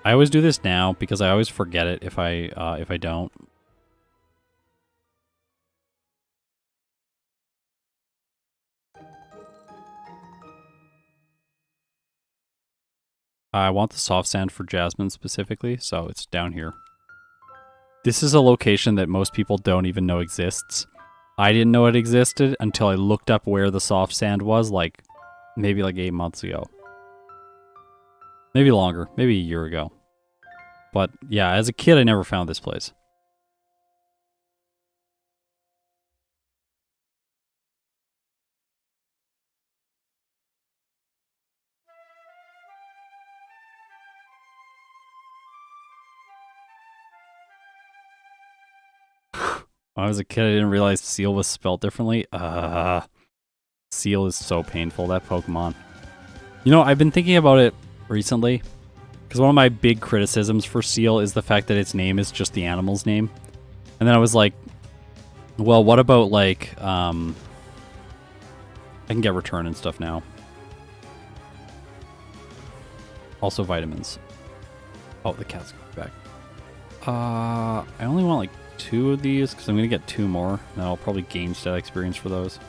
I always do this now because I always forget it if I don't. I want the soft sand for Jasmine specifically, so it's down here. This is a location that most people don't even know exists. I didn't know it existed until I looked up where the soft sand was, like, maybe like 8 months ago. Maybe longer, maybe a year ago. But yeah, as a kid, I never found this place. When I was a kid, I didn't realize Seal was spelled differently. Seal is so painful, that Pokemon. You know, I've been thinking about it recently, because one of my big criticisms for Seal is the fact that its name is just the animal's name. And then I was like, well, what about, like, I can get return and stuff now. Also vitamins. Oh, the cat's coming back. I only want, like, 2 of these, because I'm going to get 2 more. And I'll probably gain stat experience for those.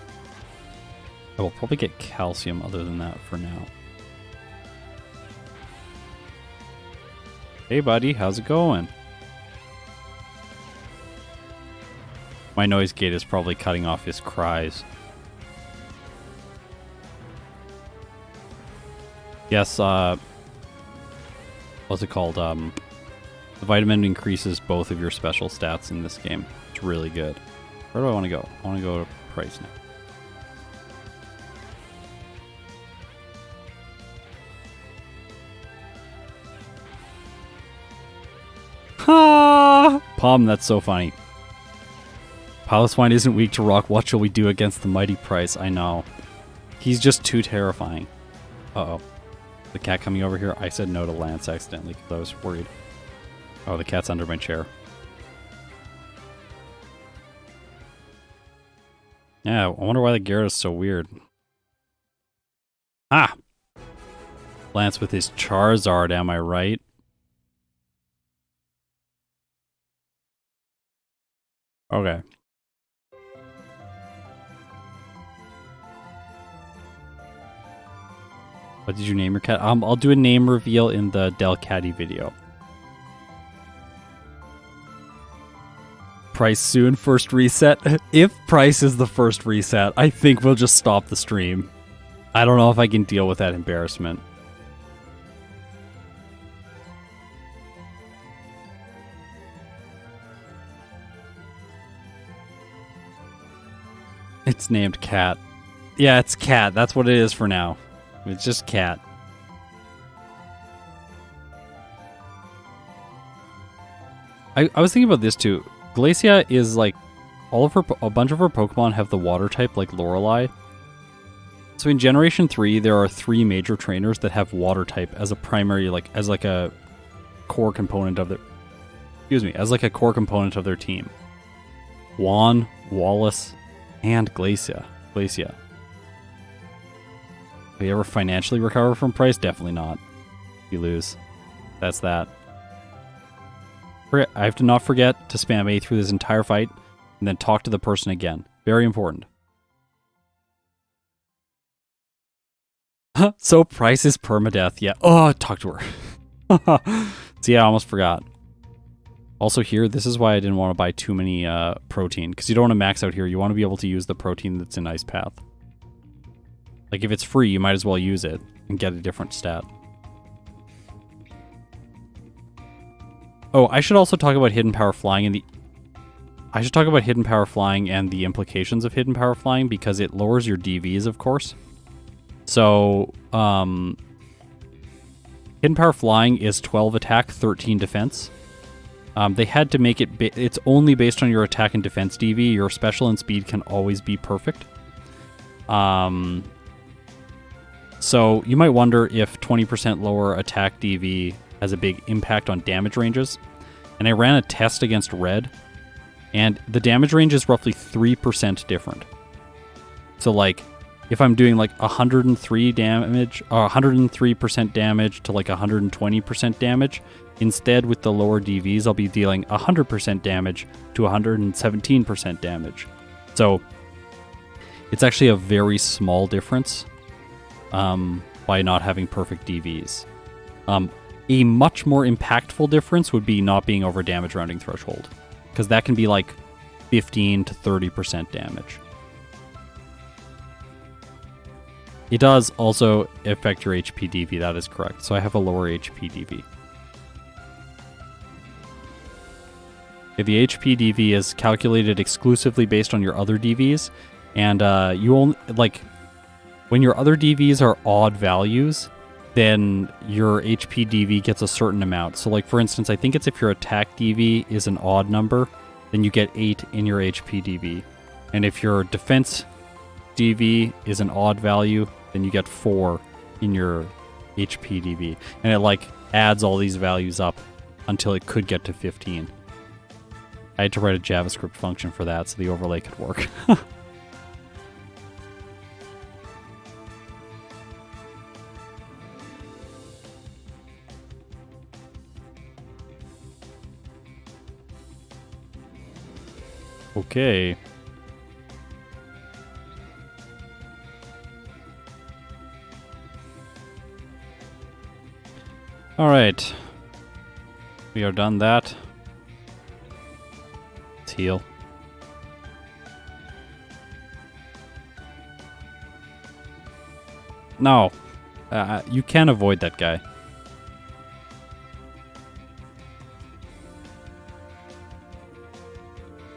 I will probably get calcium other than that for now. Hey buddy, how's it going? My noise gate is probably cutting off his cries. Yes, what's it called? The vitamin increases both of your special stats in this game. It's really good. Where do I want to go? I want to go to price now. Ha! Palm, that's so funny. Piloswine isn't weak to rock. What shall we do against the mighty Price? I know. He's just too terrifying. Uh-oh. The cat coming over here? I said no to Lance accidentally because I was worried. Oh, the cat's under my chair. Yeah, I wonder why the Gyarados is so weird. Ah! Lance with his Charizard, am I right? Okay. What did you name your cat? I'll do a name reveal in the Delcatty video. Price soon, first reset. If Price is the first reset, I think we'll just stop the stream. I don't know if I can deal with that embarrassment. It's named Cat. Yeah, it's Cat. That's what it is for now. It's just Cat. I was thinking about this too. Glacia is like a bunch of her Pokemon have the water type like Lorelei. So in Generation 3, there are 3 major trainers that have water type as a primary, like as like a core component of their as like a core component of their team. Juan, Wallace, and Glacia. Will you ever financially recover from Price? Definitely not. You lose. That's that. I have to not forget to spam A through this entire fight, and then talk to the person again. Very important. So Price is permadeath, yeah. Oh, talk to her. So yeah, I almost forgot. Also here, this is why I didn't want to buy too many protein, because you don't want to max out here. You want to be able to use the protein that's in Ice Path. Like if it's free, you might as well use it and get a different stat. Oh, I should also talk about hidden power flying and the implications of hidden power flying, because it lowers your DVs, of course. So, hidden power flying is 12 attack, 13 defense. They had to make it, it's only based on your attack and defense DV. Your special and speed can always be perfect. So you might wonder if 20% lower attack DV has a big impact on damage ranges. And I ran a test against Red, and the damage range is roughly 3% different. So like, if I'm doing like 103 damage, or 103% damage to like 120% damage, instead with the lower DVs, I'll be dealing 100% damage to 117% damage. So it's actually a very small difference by not having perfect DVs. A much more impactful difference would be not being over damage rounding threshold, because that can be like 15 to 30% damage. It does also affect your HP DV, that is correct. So I have a lower HP DV. If the HP DV is calculated exclusively based on your other DVs, and you only, like, when your other DVs are odd values, then your HP DV gets a certain amount. So like, for instance, I think it's if your attack DV is an odd number, then you get 8 in your HP DV. And if your defense DV is an odd value, then you get 4 in your HPDB, and it like adds all these values up until it could get to 15. I had to write a JavaScript function for that so the overlay could work. Okay. All right. We are done that. Let's heal. No. You can't avoid that guy.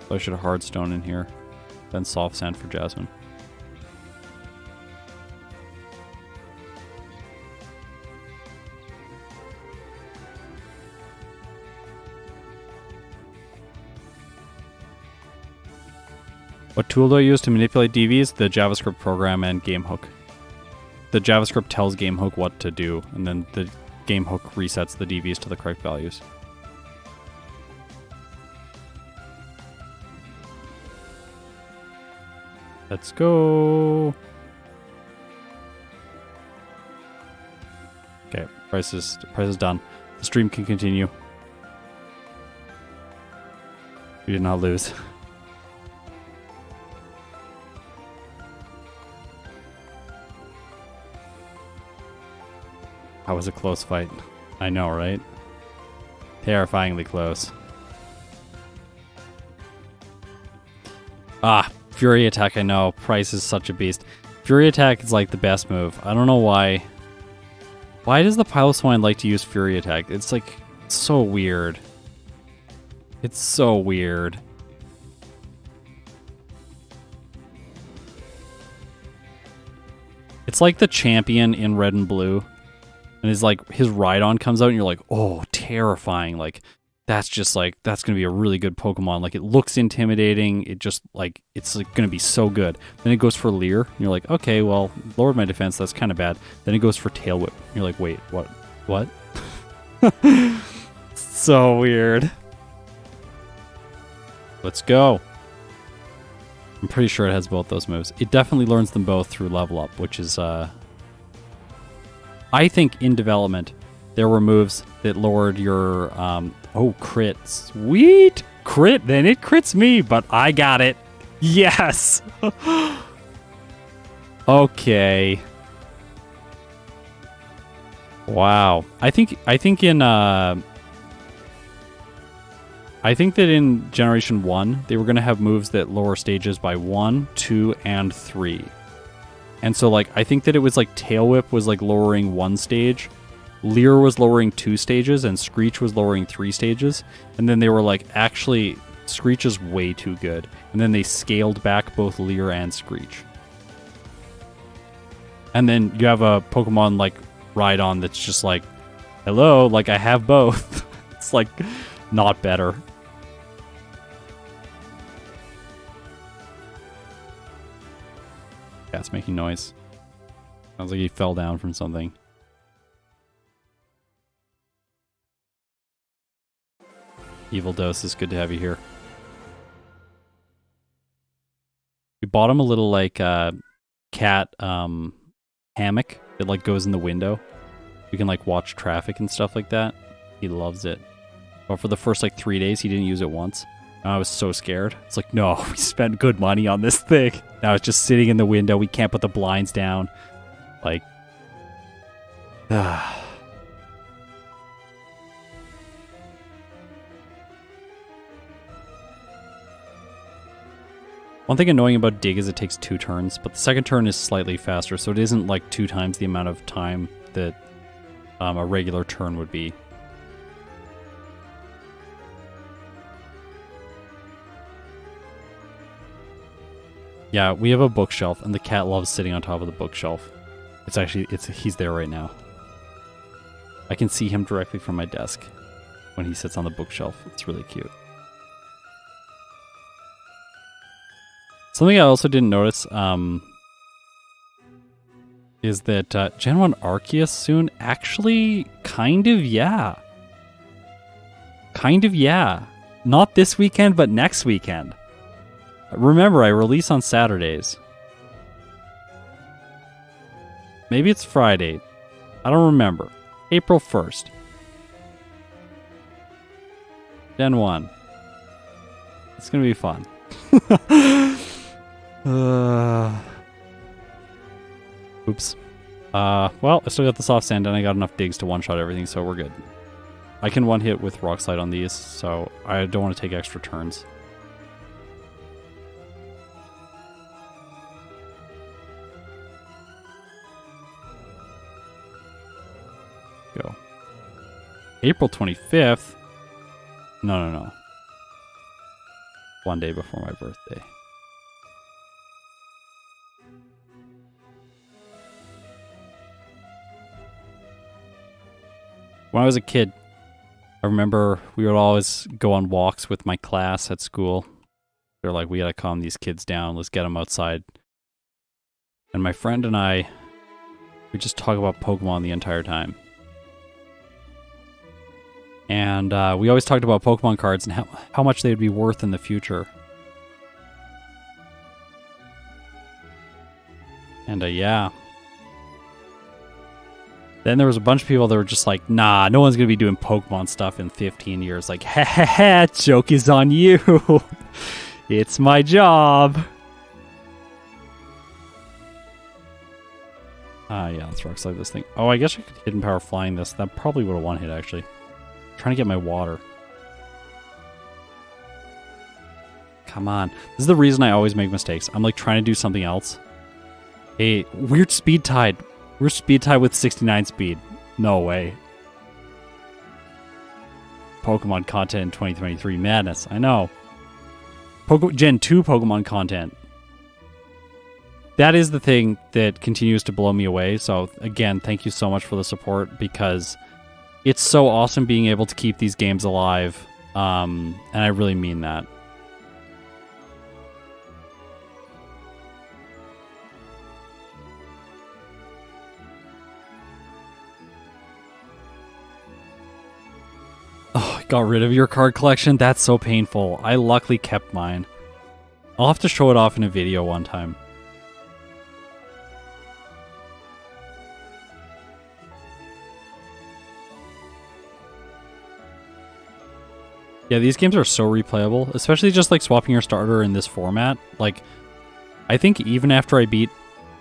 So I should have hard stone in here, then soft sand for Jasmine. What tool do I use to manipulate DVs? The JavaScript program and GameHook. The JavaScript tells GameHook what to do, and then the GameHook resets the DVs to the correct values. Let's go. Okay, price is done. The stream can continue. We did not lose. That was a close fight. I know, right? Terrifyingly close. Ah, Fury Attack, I know. Price is such a beast. Fury Attack is like the best move. I don't know why. Why does the Piloswine like to use Fury Attack? It's like so weird. It's so weird. It's like the champion in Red and Blue. And his Rhydon comes out and you're like, oh, terrifying. Like, that's just like, that's going to be a really good Pokemon. Like, it looks intimidating. It just, like, it's like, going to be so good. Then it goes for Leer. And you're like, okay, well, lowered my defense. That's kind of bad. Then it goes for Tail Whip. You're like, wait, what? So weird. Let's go. I'm pretty sure it has both those moves. It definitely learns them both through level up, which is, I think in development, there were moves that lowered your, oh, crit. Sweet! Crit, then it crits me, but I got it. Yes! Okay. Wow. I think that in Generation 1, they were going to have moves that lower stages by 1, 2, and 3. And so, like, I think that it was like Tail Whip was like lowering 1 stage, Leer was lowering 2 stages, and Screech was lowering 3 stages. And then they were like, actually, Screech is way too good. And then they scaled back both Leer and Screech. And then you have a Pokemon like Rhydon that's just like, hello, like I have both. It's like not better. Cat's making noise. Sounds like he fell down from something. Evil Dose, is good to have you here. We bought him a little like cat hammock that like goes in the window. You can like watch traffic and stuff like that. He loves it. But for the first like 3 days, he didn't use it once. I was so scared. It's like, no, we spent good money on this thing. Now it's just sitting in the window. We can't put the blinds down. Like, one thing annoying about Dig is it takes 2 turns, but the second turn is slightly faster, so it isn't like 2 times the amount of time that a regular turn would be. Yeah, we have a bookshelf, and the cat loves sitting on top of the bookshelf. He's there right now. I can see him directly from my desk when he sits on the bookshelf. It's really cute. Something I also didn't notice, is that Gen 1 Arceus soon? Actually, kind of, yeah. Kind of, yeah. Not this weekend, but next weekend. Remember, I release on Saturdays. Maybe it's Friday. I don't remember. April 1st. Gen 1. It's going to be fun. Oops. Well, I still got the soft sand and I got enough digs to one-shot everything, so we're good. I can one-hit with Rock Slide on these, so I don't want to take extra turns. Go. April 25th? No. One day before my birthday. When I was a kid, I remember we would always go on walks with my class at school. They're like, we gotta calm these kids down. Let's get them outside. And my friend and I, we just talk about Pokemon the entire time. And we always talked about Pokemon cards and how much they'd be worth in the future. And yeah. Then there was a bunch of people that were just like, nah, no one's going to be doing Pokemon stuff in 15 years. Like, ha ha ha, joke is on you. It's my job. Yeah, let's rock slide this thing. Oh, I guess I could hidden power flying this. That probably would have one hit, actually. I'm trying to get my water. Come on. This is the reason I always make mistakes. I'm like trying to do something else. Hey, weird speed tide. We're speed tied with 69 speed. No way. Pokemon content in 2023. Madness. I know. Gen 2 Pokemon content. That is the thing that continues to blow me away. So, again, thank you so much for the support because it's so awesome being able to keep these games alive. And I really mean that. Oh, got rid of your card collection? That's so painful. I luckily kept mine. I'll have to show it off in a video one time. Yeah, these games are so replayable, especially just like swapping your starter in this format. Like, I think even after I beat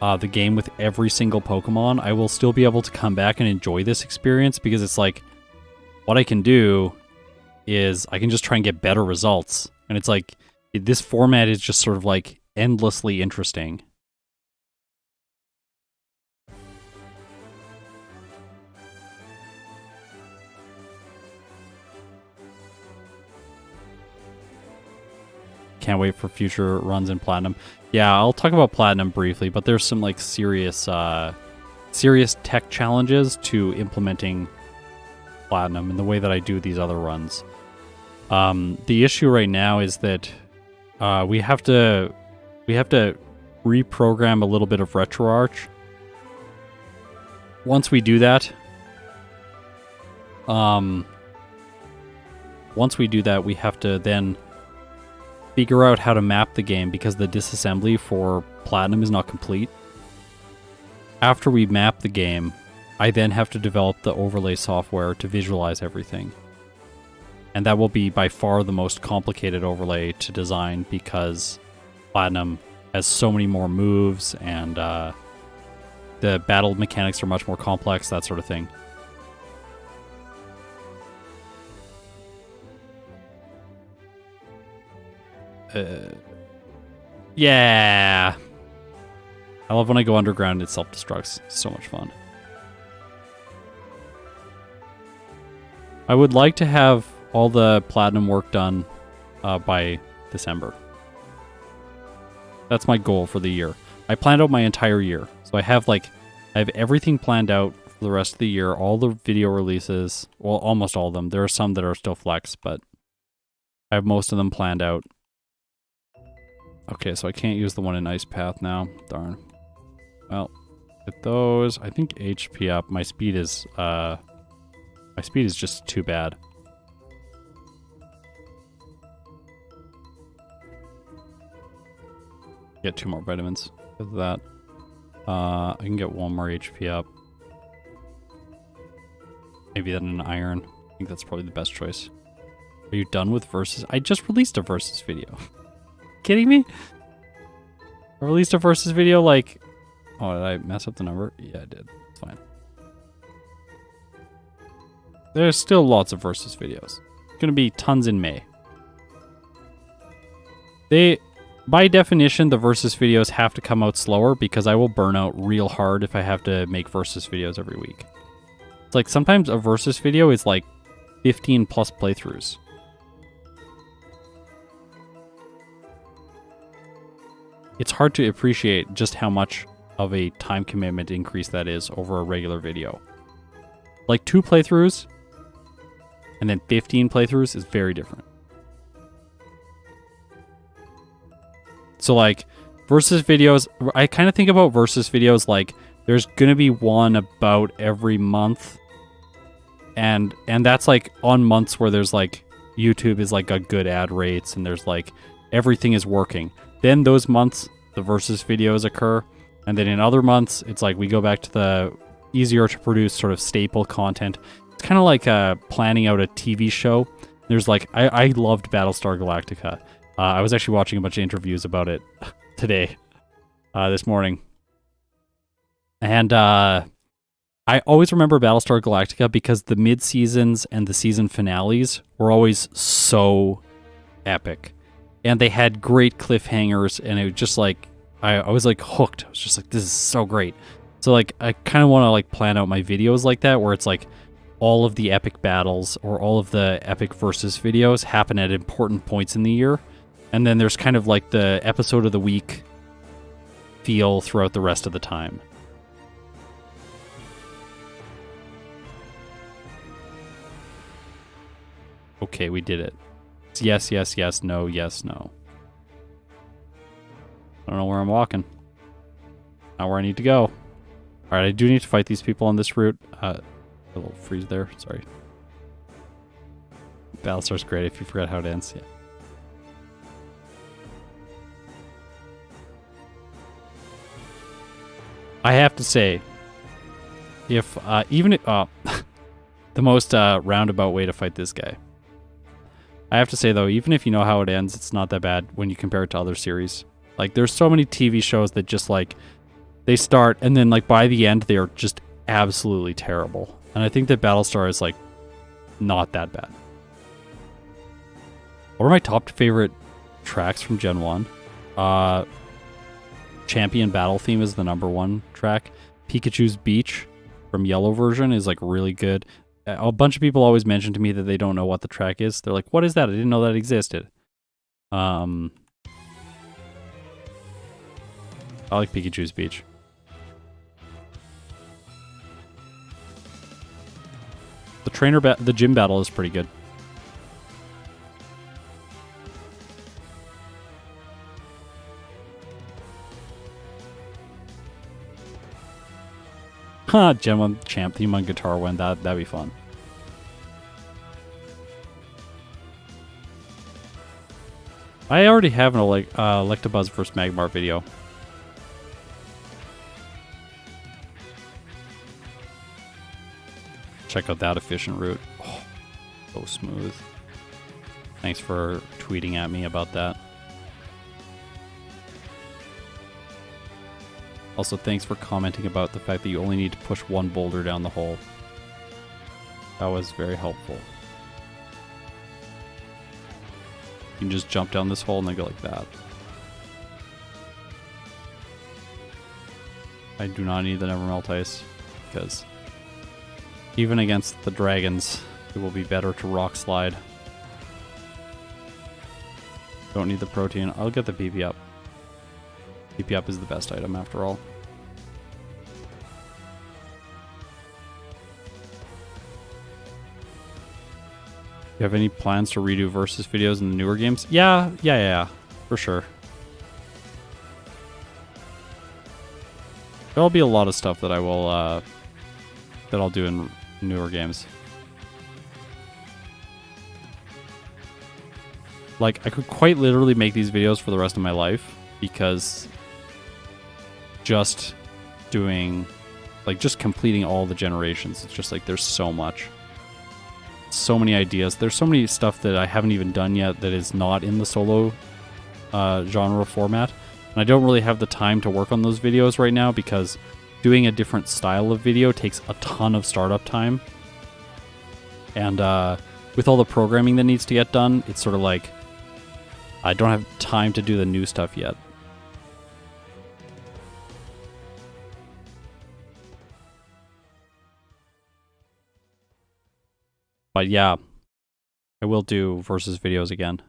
the game with every single Pokemon, I will still be able to come back and enjoy this experience because it's like, what I can do is I can just try and get better results. And it's like, this format is just sort of like endlessly interesting. Can't wait for future runs in Platinum. Yeah, I'll talk about Platinum briefly, but there's some like serious tech challenges to implementing Platinum in the way that I do these other runs. The issue right now is that we have to reprogram a little bit of RetroArch. Once we do that, we have to then figure out how to map the game because the disassembly for Platinum is not complete. After we map the game, I then have to develop the overlay software to visualize everything. And that will be by far the most complicated overlay to design because Platinum has so many more moves and the battle mechanics are much more complex, that sort of thing. Yeah. I love when I go underground and it self-destructs. It's so much fun. I would like to have all the Platinum work done by December. That's my goal for the year. I planned out my entire year. So I have everything planned out for the rest of the year. All the video releases. Well, almost all of them. There are some that are still flex, but I have most of them planned out. Okay, so I can't use the one in Ice Path now. Darn. Well, Hit those. I think HP up. My speed is just too bad. Get 2 more vitamins because of that. I can get 1 more HP up. Maybe then an iron. I think that's probably the best choice. Are you done with versus? I just released a versus video. Kidding me? I released a versus video like... Oh, did I mess up the number? Yeah, I did. It's fine. There's still lots of versus videos. Gonna be tons in May. By definition, the versus videos have to come out slower because I will burn out real hard if I have to make versus videos every week. It's like sometimes a versus video is like 15 plus playthroughs. It's hard to appreciate just how much of a time commitment increase that is over a regular video. Like 2 playthroughs and then 15 playthroughs is very different. So like versus videos, I kind of think about versus videos like there's going to be one about every month. And that's like on months where there's like YouTube is like got good ad rates and there's like everything is working. Then those months the versus videos occur. And then in other months, it's like we go back to the easier to produce sort of staple content. It's kind of like planning out a TV show. There's like, I loved Battlestar Galactica. I was actually watching a bunch of interviews about it today, this morning. And I always remember Battlestar Galactica because the mid-seasons and the season finales were always so epic. And they had great cliffhangers, and it was just like, I was like hooked. I was just like, this is so great. So like, I kind of want to like plan out my videos like that, where it's like all of the epic battles or all of the epic versus videos happen at important points in the year. And then there's kind of like the episode of the week feel throughout the rest of the time. Okay, we did it. It's yes, yes, yes, no, yes, no. I don't know where I'm walking. Not where I need to go. Alright, I do need to fight these people on this route. A little freeze there, sorry. Battlestar's great if you forgot how it ends. Yeah. I have to say, if the most roundabout way to fight this guy. I have to say though, even if you know how it ends, it's not that bad when you compare it to other series. Like there's so many TV shows that just like they start and then like by the end they are just absolutely terrible. And I think that Battlestar is like not that bad. What are my top favorite tracks from Gen 1? Champion Battle Theme is the #1 track. Pikachu's Beach from Yellow version is like really good. A bunch of people always mention to me that they don't know what the track is. They're like, what is that? I didn't know that existed. I like Pikachu's Beach. The gym battle is pretty good. Gen 1 champ theme on guitar win. That'd be fun. I already have an Electabuzz vs Magmar video. Check out that efficient route. Oh, so smooth. Thanks for tweeting at me about that. Also, thanks for commenting about the fact that you only need to push one boulder down the hole. That was very helpful. You can just jump down this hole and then go like that. I do not need the Nevermelt Ice, because even against the dragons, it will be better to Rock Slide. Don't need the protein. I'll get the PP up. PP up is the best item after all. You have any plans to redo versus videos in the newer games? Yeah, for sure. There'll be a lot of stuff that I will that I'll do in newer games. Like, I could quite literally make these videos for the rest of my life, because just doing, like, just completing all the generations, it's just like there's so much. So many ideas. There's so many stuff that I haven't even done yet that is not in the solo genre format. And I don't really have the time to work on those videos right now, because doing a different style of video takes a ton of startup time. And with all the programming that needs to get done, it's sort of like I don't have time to do the new stuff yet. But yeah, I will do versus videos again.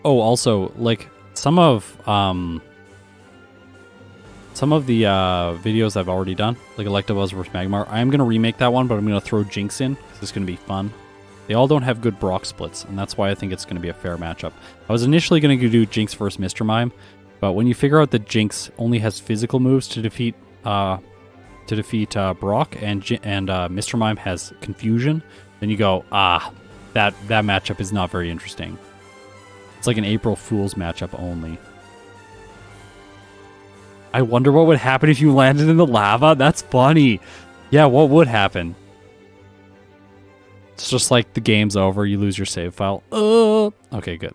Oh, also, like, some of the videos I've already done, like Electabuzz vs. Magmar, I am going to remake that one, but I'm going to throw Jinx in, because it's going to be fun. They all don't have good Brock splits, and that's why I think it's going to be a fair matchup. I was initially going to do Jinx versus Mr. Mime, but when you figure out that Jinx only has physical moves to defeat Brock, and Mr. Mime has confusion, then you go, that matchup is not very interesting. It's like an April Fool's matchup only. I wonder what would happen if you landed in the lava? That's funny. Yeah, what would happen? It's just like the game's over, you lose your save file. Okay, good.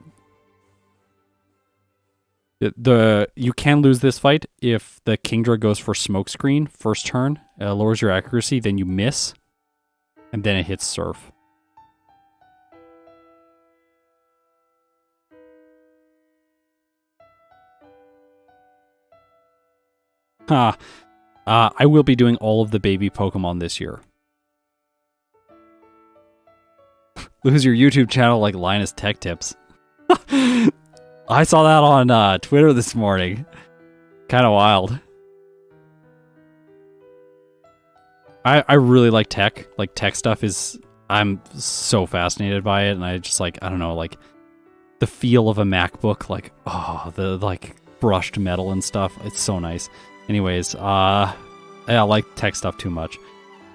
You can lose this fight if the Kingdra goes for Smokescreen first turn, lowers your accuracy, then you miss, and then it hits Surf. I will be doing all of the baby Pokemon this year. Lose your YouTube channel like Linus Tech Tips. I saw that on Twitter this morning. Kind of wild. I really like tech. Like, tech stuff is... I'm so fascinated by it, and I just, like, I don't know, like, the feel of a MacBook, like, oh, the, like, brushed metal and stuff. It's so nice. Anyways, I like tech stuff too much.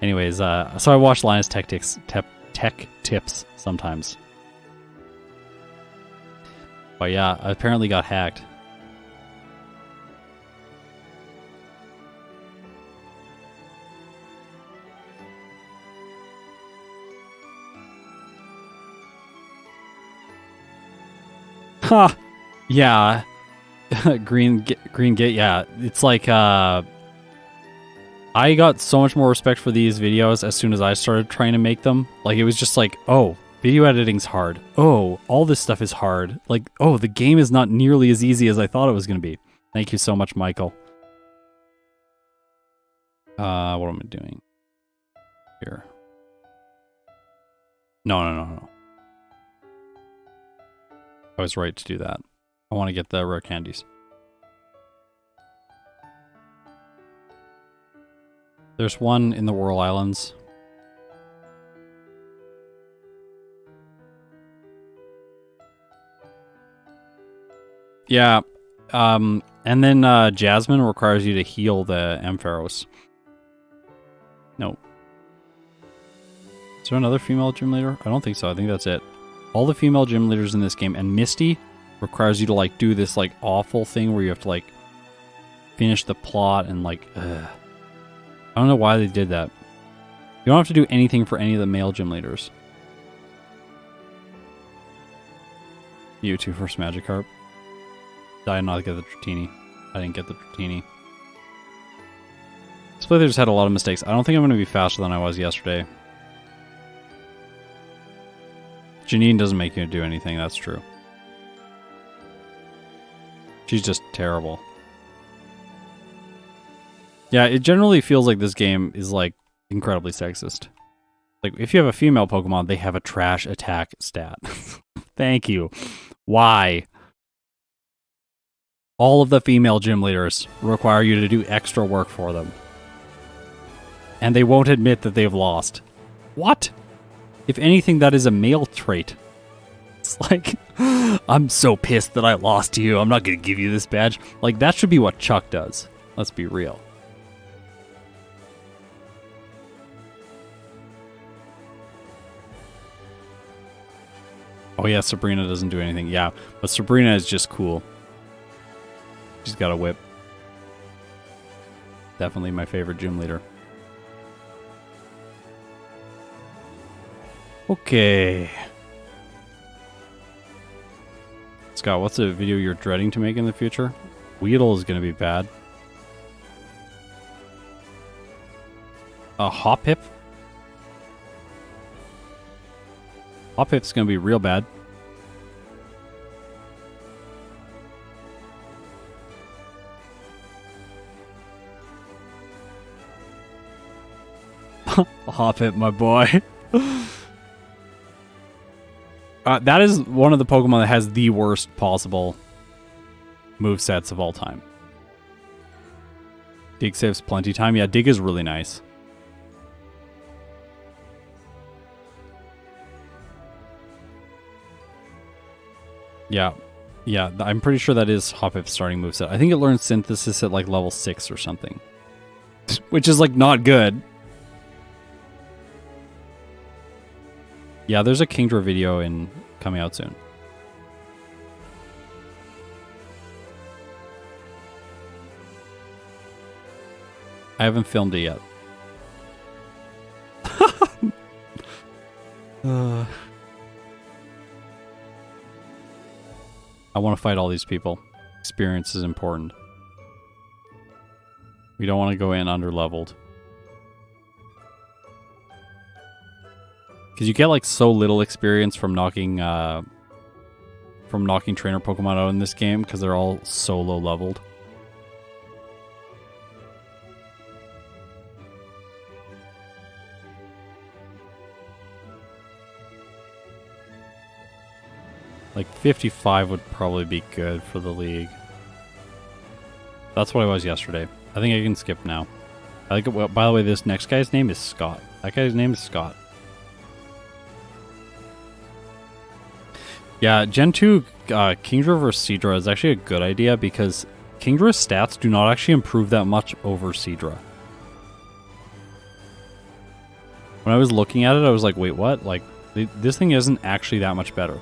Anyways, so I watch Linus Tech Tips sometimes. But yeah, I apparently got hacked. Ha! Yeah. Green Gate, yeah. It's like, I got so much more respect for these videos as soon as I started trying to make them. Like, it was just like, oh, video editing's hard. Oh, all this stuff is hard. Like, oh, the game is not nearly as easy as I thought it was going to be. Thank you so much, Michael. What am I doing here? No. I was right to do that. I want to get the rare candies. There's one in the Whirl Islands. Yeah. And then Jasmine requires you to heal the Ampharos. No. Is there another female gym leader? I don't think so. I think that's it. All the female gym leaders in this game, and Misty requires you to, like, do this, like, awful thing where you have to, like, finish the plot and, like, I don't know why they did that. You don't have to do anything for any of the male gym leaders. Mewtwo versus Magikarp. I did not get the Dratini. I didn't get the Dratini. This playthrough just had a lot of mistakes. I don't think I'm going to be faster than I was yesterday. Janine doesn't make you do anything, that's true. She's just terrible. Yeah, it generally feels like this game is, like, incredibly sexist. Like, if you have a female Pokemon, they have a trash attack stat. Thank you. Why? All of the female gym leaders require you to do extra work for them. And they won't admit that they've lost. What? If anything, that is a male trait. It's like, I'm so pissed that I lost to you. I'm not going to give you this badge. Like, that should be what Chuck does. Let's be real. Oh yeah, Sabrina doesn't do anything. Yeah, but Sabrina is just cool. She's got a whip. Definitely my favorite gym leader. Okay. Scott, what's a video you're dreading to make in the future? Weedle is going to be bad. A Hoppip? Hoppip's going to be real bad. Hoppip, my boy. That is one of the Pokemon that has the worst possible movesets of all time. Dig saves plenty time. Yeah, Dig is really nice. Yeah. Yeah, I'm pretty sure that is Hoppip's starting moveset. I think it learns Synthesis at like level 6 or something. Which is like not good. Yeah, there's a Kingdra video coming out soon. I haven't filmed it yet. I want to fight all these people. Experience is important. We don't want to go in under-leveled. Because you get like so little experience from knocking trainer Pokemon out in this game because they're all so low leveled. Like 55 would probably be good for the league. That's what I was yesterday. I think I can skip now. I think. Well, by the way, this next guy's name is Scott. That guy's name is Scott. Yeah, Gen 2 Kingdra vs. Seadra is actually a good idea because Kingdra's stats do not actually improve that much over Seadra. When I was looking at it, I was like, wait, what? Like, this thing isn't actually that much better.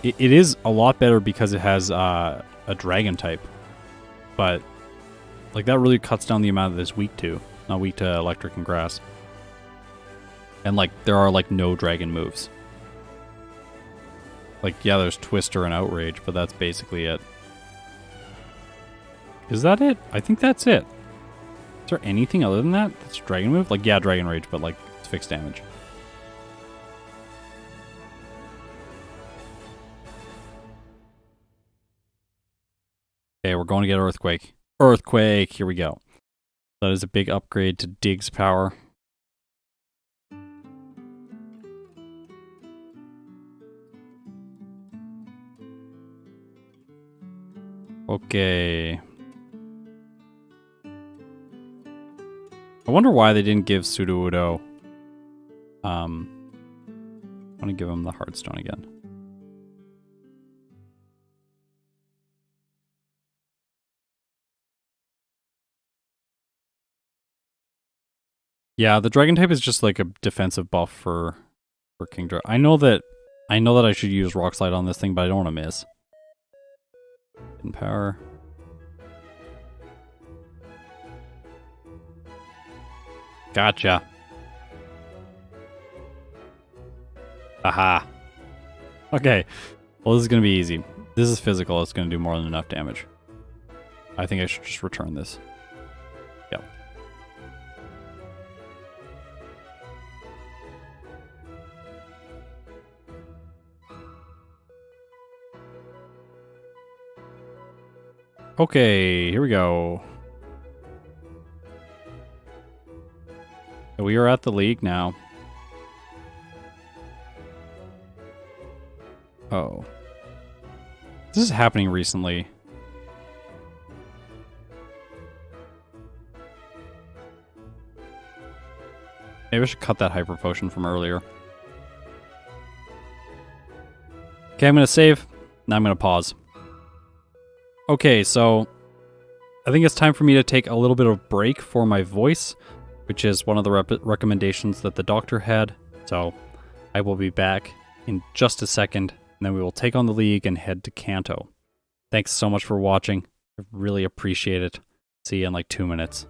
It is a lot better because it has a dragon type. But, like, that really cuts down the amount that it's weak to. Not weak to electric and grass. And, like, there are, like, no dragon moves. Like, yeah, there's Twister and Outrage, but that's basically it. Is that it? I think that's it. Is there anything other than that that's Dragon move? Like, yeah, Dragon Rage, but, like, it's fixed damage. Okay, we're going to get Earthquake. Earthquake! Here we go. That is a big upgrade to Dig's power. Okay. I wonder why they didn't give Sudowoodo. I want to give him the Heartstone again. Yeah, the Dragon type is just like a defensive buff for Kingdra. I know that I should use Rock Slide on this thing, but I don't want to miss. In power. Gotcha. Aha. Okay. Well, this is going to be easy. This is physical. It's going to do more than enough damage. I think I should just return this. Yep. Okay, here we go. We are at the league now. Oh. This is happening recently. Maybe I should cut that Hyper Potion from earlier. Okay, I'm going to save. Now I'm going to pause. Okay, so I think it's time for me to take a little bit of break for my voice, which is one of the recommendations that the doctor had. So I will be back in just a second, and then we will take on the league and head to Kanto. Thanks so much for watching. I really appreciate it. See you in like 2 minutes.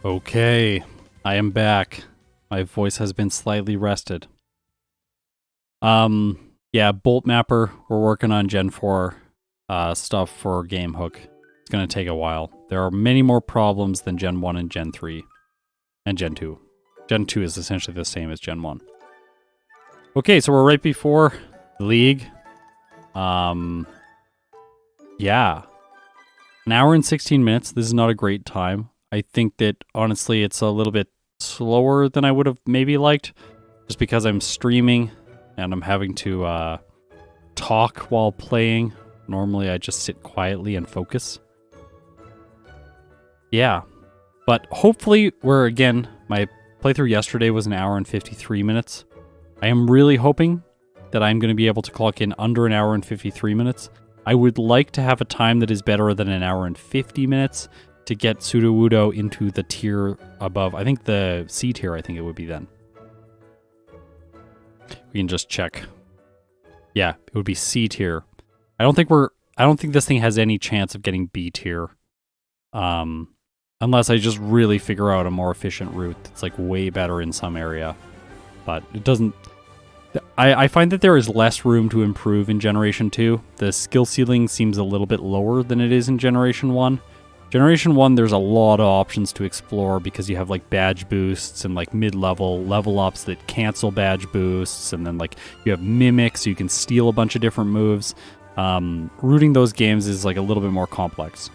Okay, I am back. My voice has been slightly rested. Yeah, Bolt Mapper, we're working on Gen 4 stuff for Game Hook. It's going to take a while. There are many more problems than Gen 1 and Gen 3 and Gen 2. Gen 2 is essentially the same as Gen 1. Okay, so we're right before League. Yeah. An hour and 16 minutes. This is not a great time. I think that, honestly, it's a little bit slower than I would have maybe liked. Just because I'm streaming and I'm having to talk while playing. Normally, I just sit quietly and focus. Yeah. But hopefully, again, my playthrough yesterday was an hour and 53 minutes. I am really hoping that I'm going to be able to clock in under an hour and 53 minutes. I would like to have a time that is better than an hour and 50 minutes to get Sudowoodo into the tier above. I think the C tier, I think it would be then. We can just check. Yeah, it would be C tier. I don't think this thing has any chance of getting B tier. Unless I just really figure out a more efficient route that's like way better in some area. But it doesn't... I find that there is less room to improve in Generation 2. The skill ceiling seems a little bit lower than it is in Generation 1. Generation 1, there's a lot of options to explore because you have like badge boosts and like mid-level level ups that cancel badge boosts, and then like you have mimics, so you can steal a bunch of different moves. Rooting those games is like a little bit more complex.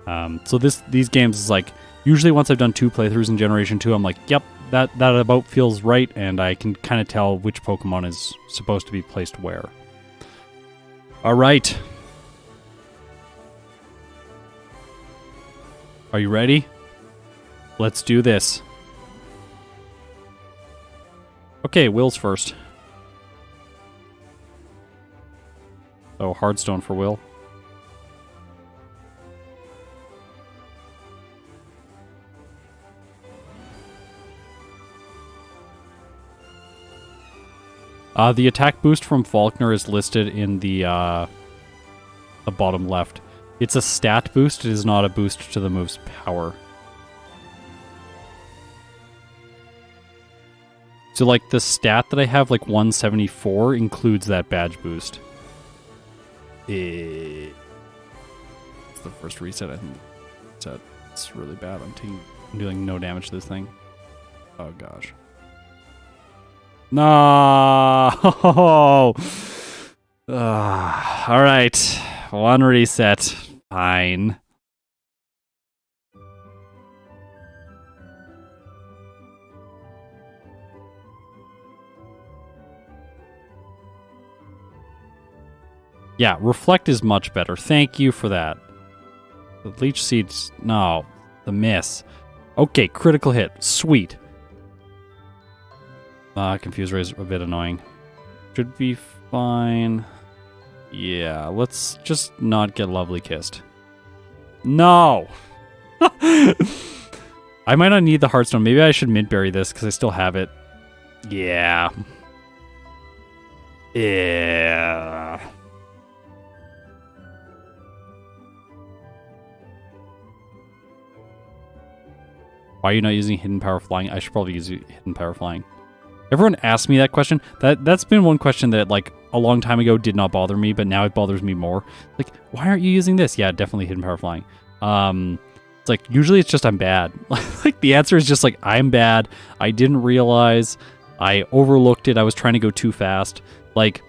So these games is like, usually once I've done 2 playthroughs in Generation 2, I'm like, yep, that about feels right, and I can kind of tell which Pokemon is supposed to be placed where. All right. Are you ready? Let's do this. Okay, Will's first. Oh, Hardstone for Will. The attack boost from Faulkner is listed in the bottom left. It's a stat boost. It is not a boost to the move's power. So, like, the stat that I have, like 174, includes that badge boost. It's the first reset, I think. It's really bad. I'm doing no damage to this thing. Oh, gosh. No! All right. 1 reset. Fine. Yeah, Reflect is much better. Thank you for that. The Leech Seeds... No. The miss. Okay, critical hit. Sweet. Confuse Ray is a bit annoying. Should be fine. Yeah, let's just not get Lovely Kissed. No! I might not need the Heartstone. Maybe I should mint berry this because I still have it. Yeah. Yeah. Why are you not using Hidden Power Flying? I should probably use Hidden Power Flying. Everyone asked me that question. That's been one question that, like, a long time ago did not bother me, but now it bothers me more. Like, why aren't you using this? Yeah, definitely Hidden Power Flying. It's like, usually it's just I'm bad. Like, the answer is just, like, I'm bad. I didn't realize. I overlooked it. I was trying to go too fast. Like,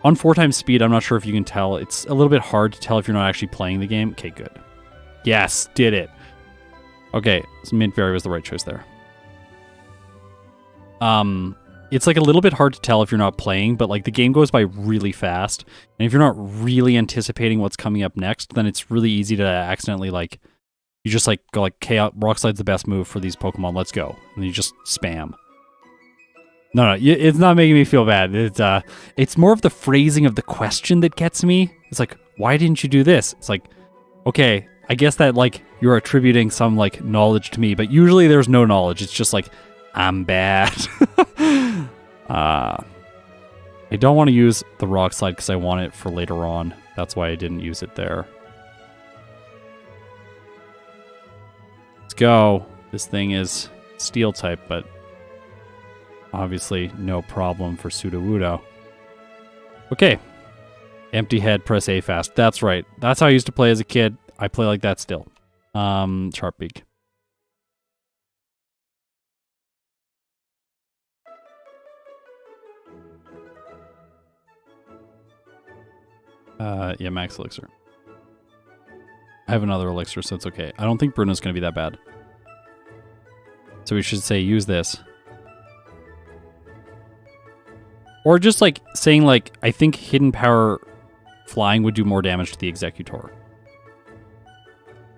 on 4x speed, I'm not sure if you can tell. It's a little bit hard to tell if you're not actually playing the game. Okay, good. Yes, did it. Okay, so Mint Berry was the right choice there. It's like a little bit hard to tell if you're not playing, but like the game goes by really fast. And if you're not really anticipating what's coming up next, then it's really easy to accidentally like, you just like go like, okay, Rock Slide's the best move for these Pokemon, let's go. And you just spam. No, it's not making me feel bad. It's more of the phrasing of the question that gets me. It's like, why didn't you do this? It's like, okay, I guess that like you're attributing some like knowledge to me, but usually there's no knowledge. It's just like, I'm bad. I don't want to use the Rock Slide because I want it for later on. That's why I didn't use it there. Let's go. This thing is Steel type, but obviously no problem for Sudowoodo. Okay. Empty head, press A fast. That's right. That's how I used to play as a kid. I play like that still. Sharpbeak. Yeah, Max Elixir. I have another elixir, so it's okay. I don't think Bruno's going to be that bad. So we should say use this. Or just like saying like, I think hidden power flying would do more damage to the Executor.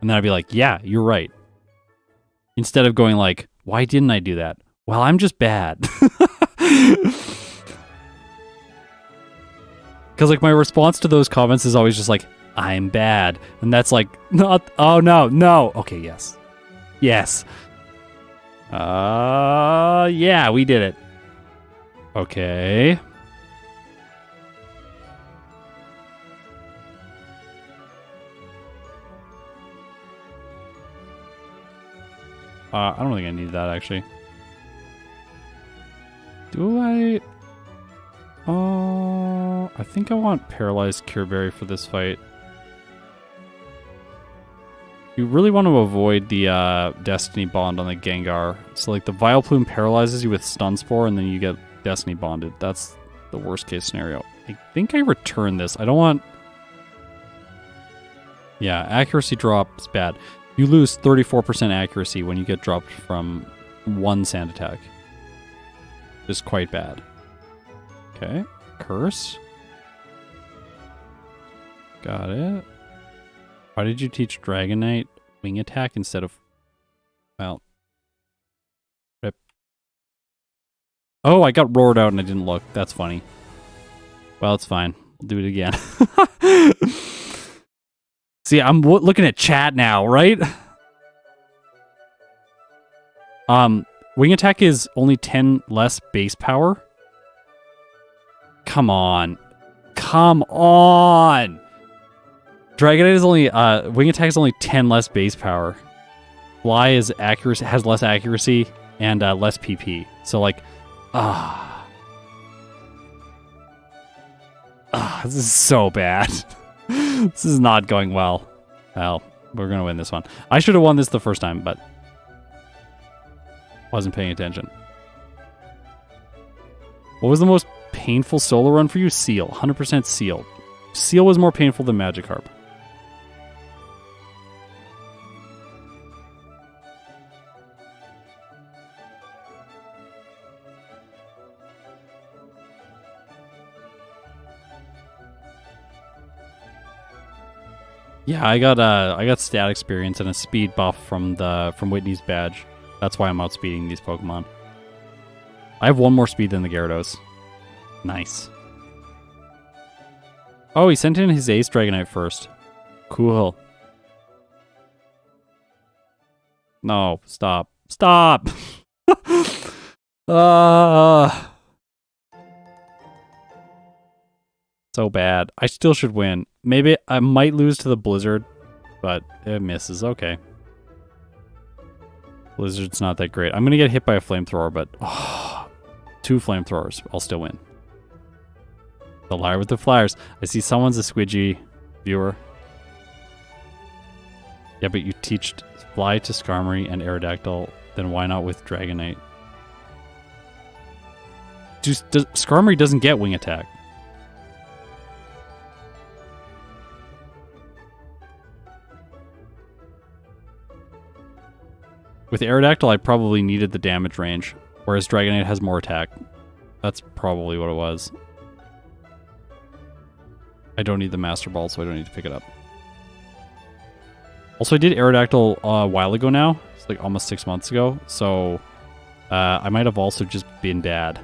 And then I'd be like, yeah, you're right. Instead of going like, why didn't I do that? Well, I'm just bad. Because like my response to those comments is always just like, I'm bad. And that's like, not, oh no, no. Okay, yes. Yes. Yeah, we did it. Okay. I don't think I need that, actually. Do I? I think I want Paralyzed Cure Berry for this fight. You really want to avoid the Destiny Bond on the Gengar. So, like, the Vileplume paralyzes you with Stun Spore, and then you get Destiny Bonded. That's the worst case scenario. I think I return this. I don't want... Yeah, accuracy drop is bad. You lose 34% accuracy when you get dropped from one sand attack. It's quite bad. Okay. Curse. Got it. Why did you teach Dragonite wing attack instead of... Well... Rip. Oh, I got roared out and I didn't look. That's funny. Well, it's fine. We'll do it again. See, I'm looking at chat now, right? Wing attack is only 10 less base power. Come on. Come on! Dragonite is only, wing attack is only 10 less base power. Fly is accuracy, has less accuracy and less PP. So like, this is so bad. This is not going well. Well, we're gonna win this one. I should have won this the first time, but wasn't paying attention. What was the most painful solo run for you? Seal. 100% Seal. Seal was more painful than Magikarp. Yeah, I got stat experience and a speed buff from Whitney's badge. That's why I'm outspeeding these Pokemon. I have one more speed than the Gyarados. Nice. Oh, he sent in his Ace Dragonite first. Cool. No, stop. Stop! So bad. I still should win. Maybe I might lose to the Blizzard, but it misses. Okay. Blizzard's not that great. I'm going to get hit by a flamethrower, but 2 flamethrowers. I'll still win. The liar with the flyers. I see someone's a Squidgy viewer. Yeah, but you teach Fly to Skarmory and Aerodactyl, then why not with Dragonite? Skarmory doesn't get wing attack. With Aerodactyl, I probably needed the damage range, whereas Dragonite has more attack. That's probably what it was. I don't need the Master Ball, so I don't need to pick it up. Also, I did Aerodactyl a while ago now. It's like almost 6 months ago, so I might have also just been dad.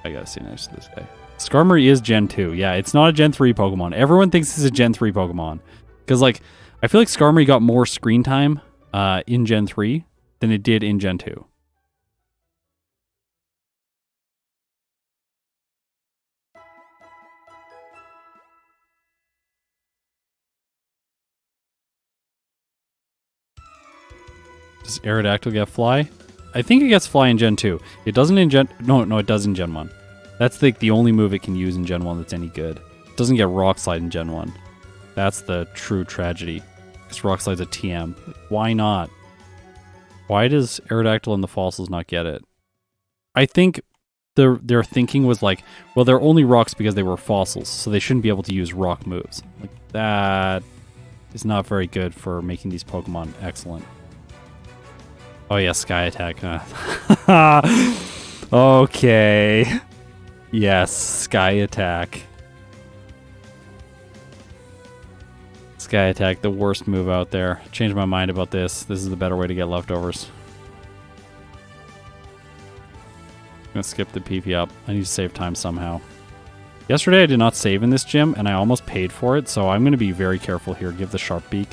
I gotta say nice to this guy. Skarmory is Gen 2. Yeah, it's not a Gen 3 Pokemon. Everyone thinks this is a Gen 3 Pokemon. Because, like, I feel like Skarmory got more screen time in Gen 3 than it did in Gen 2. Does Aerodactyl get Fly? I think it gets Fly in Gen 2. It doesn't in Gen... No, it does in Gen 1. That's the only move it can use in Gen 1 that's any good. It doesn't get Rock Slide in Gen 1. That's the true tragedy. Because Rock Slide's a TM. Why not? Why does Aerodactyl and the fossils not get it? I think their thinking was like, well, they're only rocks because they were fossils, so they shouldn't be able to use rock moves. Like, that is not very good for making these Pokemon excellent. Oh yeah, Sky Attack. Okay. Yes, Sky Attack. Sky Attack, the worst move out there. Changed my mind about this. This is the better way to get leftovers. I'm gonna skip the PP up. I need to save time somehow. Yesterday I did not save in this gym, and I almost paid for it, so I'm gonna be very careful here. Give the Sharp Beak.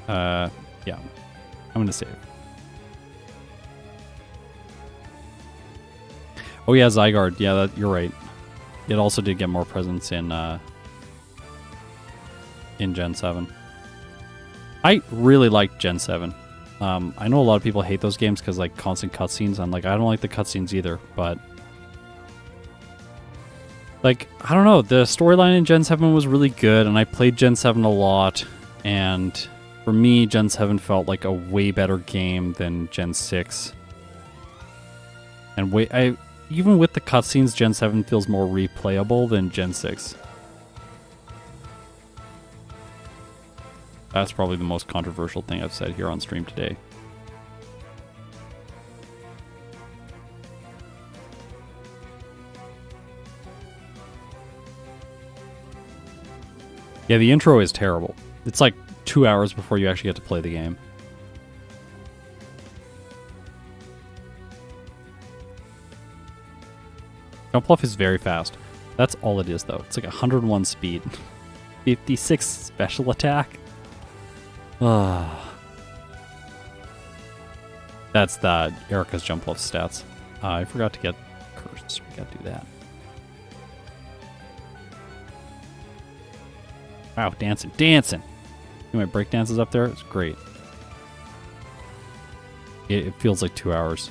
Yeah. I'm gonna save. Oh yeah, Zygarde. Yeah, you're right. It also did get more presence in Gen 7. I really liked Gen 7. I know a lot of people hate those games because like constant cutscenes. I'm like, I don't like the cutscenes either, but like, I don't know, the storyline in Gen 7 was really good, and I played Gen 7 a lot, and for me, Gen 7 felt like a way better game than Gen 6. And even with the cutscenes, Gen 7 feels more replayable than Gen 6. That's probably the most controversial thing I've said here on stream today. Yeah, the intro is terrible. It's like 2 hours before you actually get to play the game. Jumpluff is very fast. That's all it is, though. It's like 101 speed. 56 special attack. That's the Erica's Jumpluff stats. I forgot to get cursed. We gotta do that. Wow, dancing. See my break dances up there? It's great. It feels like 2 hours.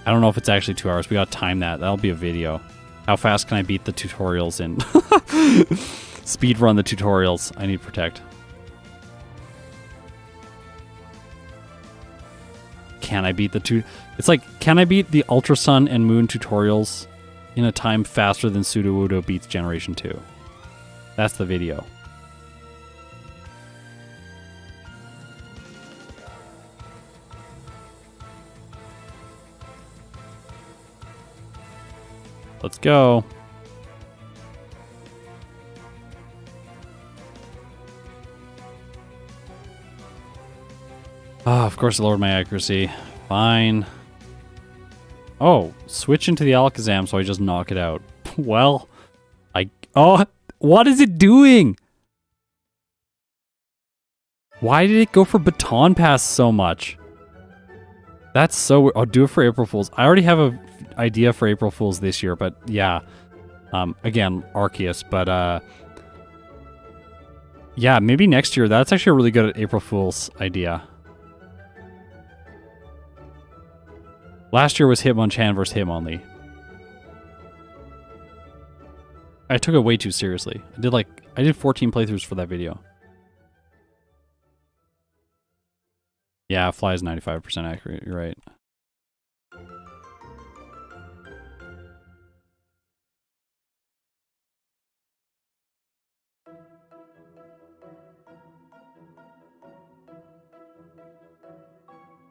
I don't know if it's actually 2 hours. We gotta time that. That'll be a video. How fast can I beat the tutorials in? Speed run the tutorials. I need Protect. Can I beat the It's like, can I beat the Ultra Sun and Moon tutorials in a time faster than Sudowoodo beats Generation 2? That's the video. Let's go. Ah, of course I lowered my accuracy. Fine. Oh, switch into the Alakazam so I just knock it out. Well, oh, what is it doing? Why did it go for Baton Pass so much? That's so weird. I'll do it for April Fools. I already have a idea for April Fools this year, but yeah. Again, Arceus, but yeah, maybe next year. That's actually a really good April Fools idea. Last year was Hitmonchan versus Hitmonlee. I took it way too seriously. I did 14 playthroughs for that video. Yeah, Fly is 95% accurate. You're right.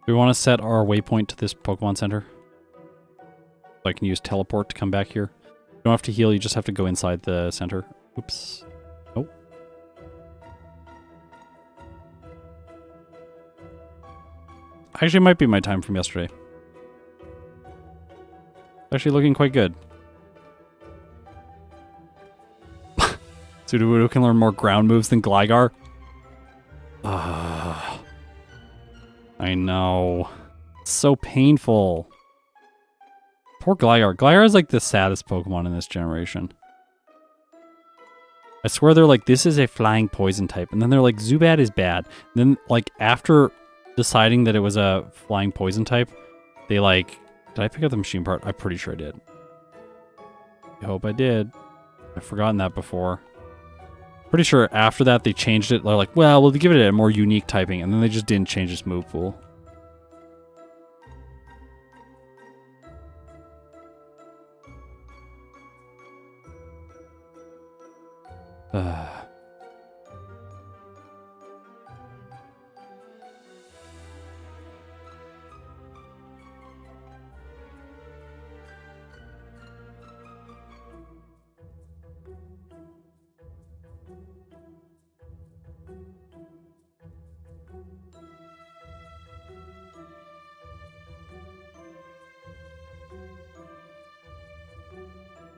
Do we want to set our waypoint to this Pokemon Center? So I can use teleport to come back here. You don't have to heal, you just have to go inside the center. Oops. Oh. Actually, it might be my time from yesterday. Actually looking quite good. Sudowoodo can learn more ground moves than Gligar. I know. It's so painful. Poor Gligar. Gligar is like the saddest Pokemon in this generation. I swear they're like, this is a flying poison type. And then they're like, Zubat is bad. And then like after deciding that it was a flying poison type, they like, did I pick up the machine part? I'm pretty sure I did. I hope I did. I've forgotten that before. Pretty sure after that they changed it. They're like, well, we'll give it a more unique typing. And then they just didn't change its move pool.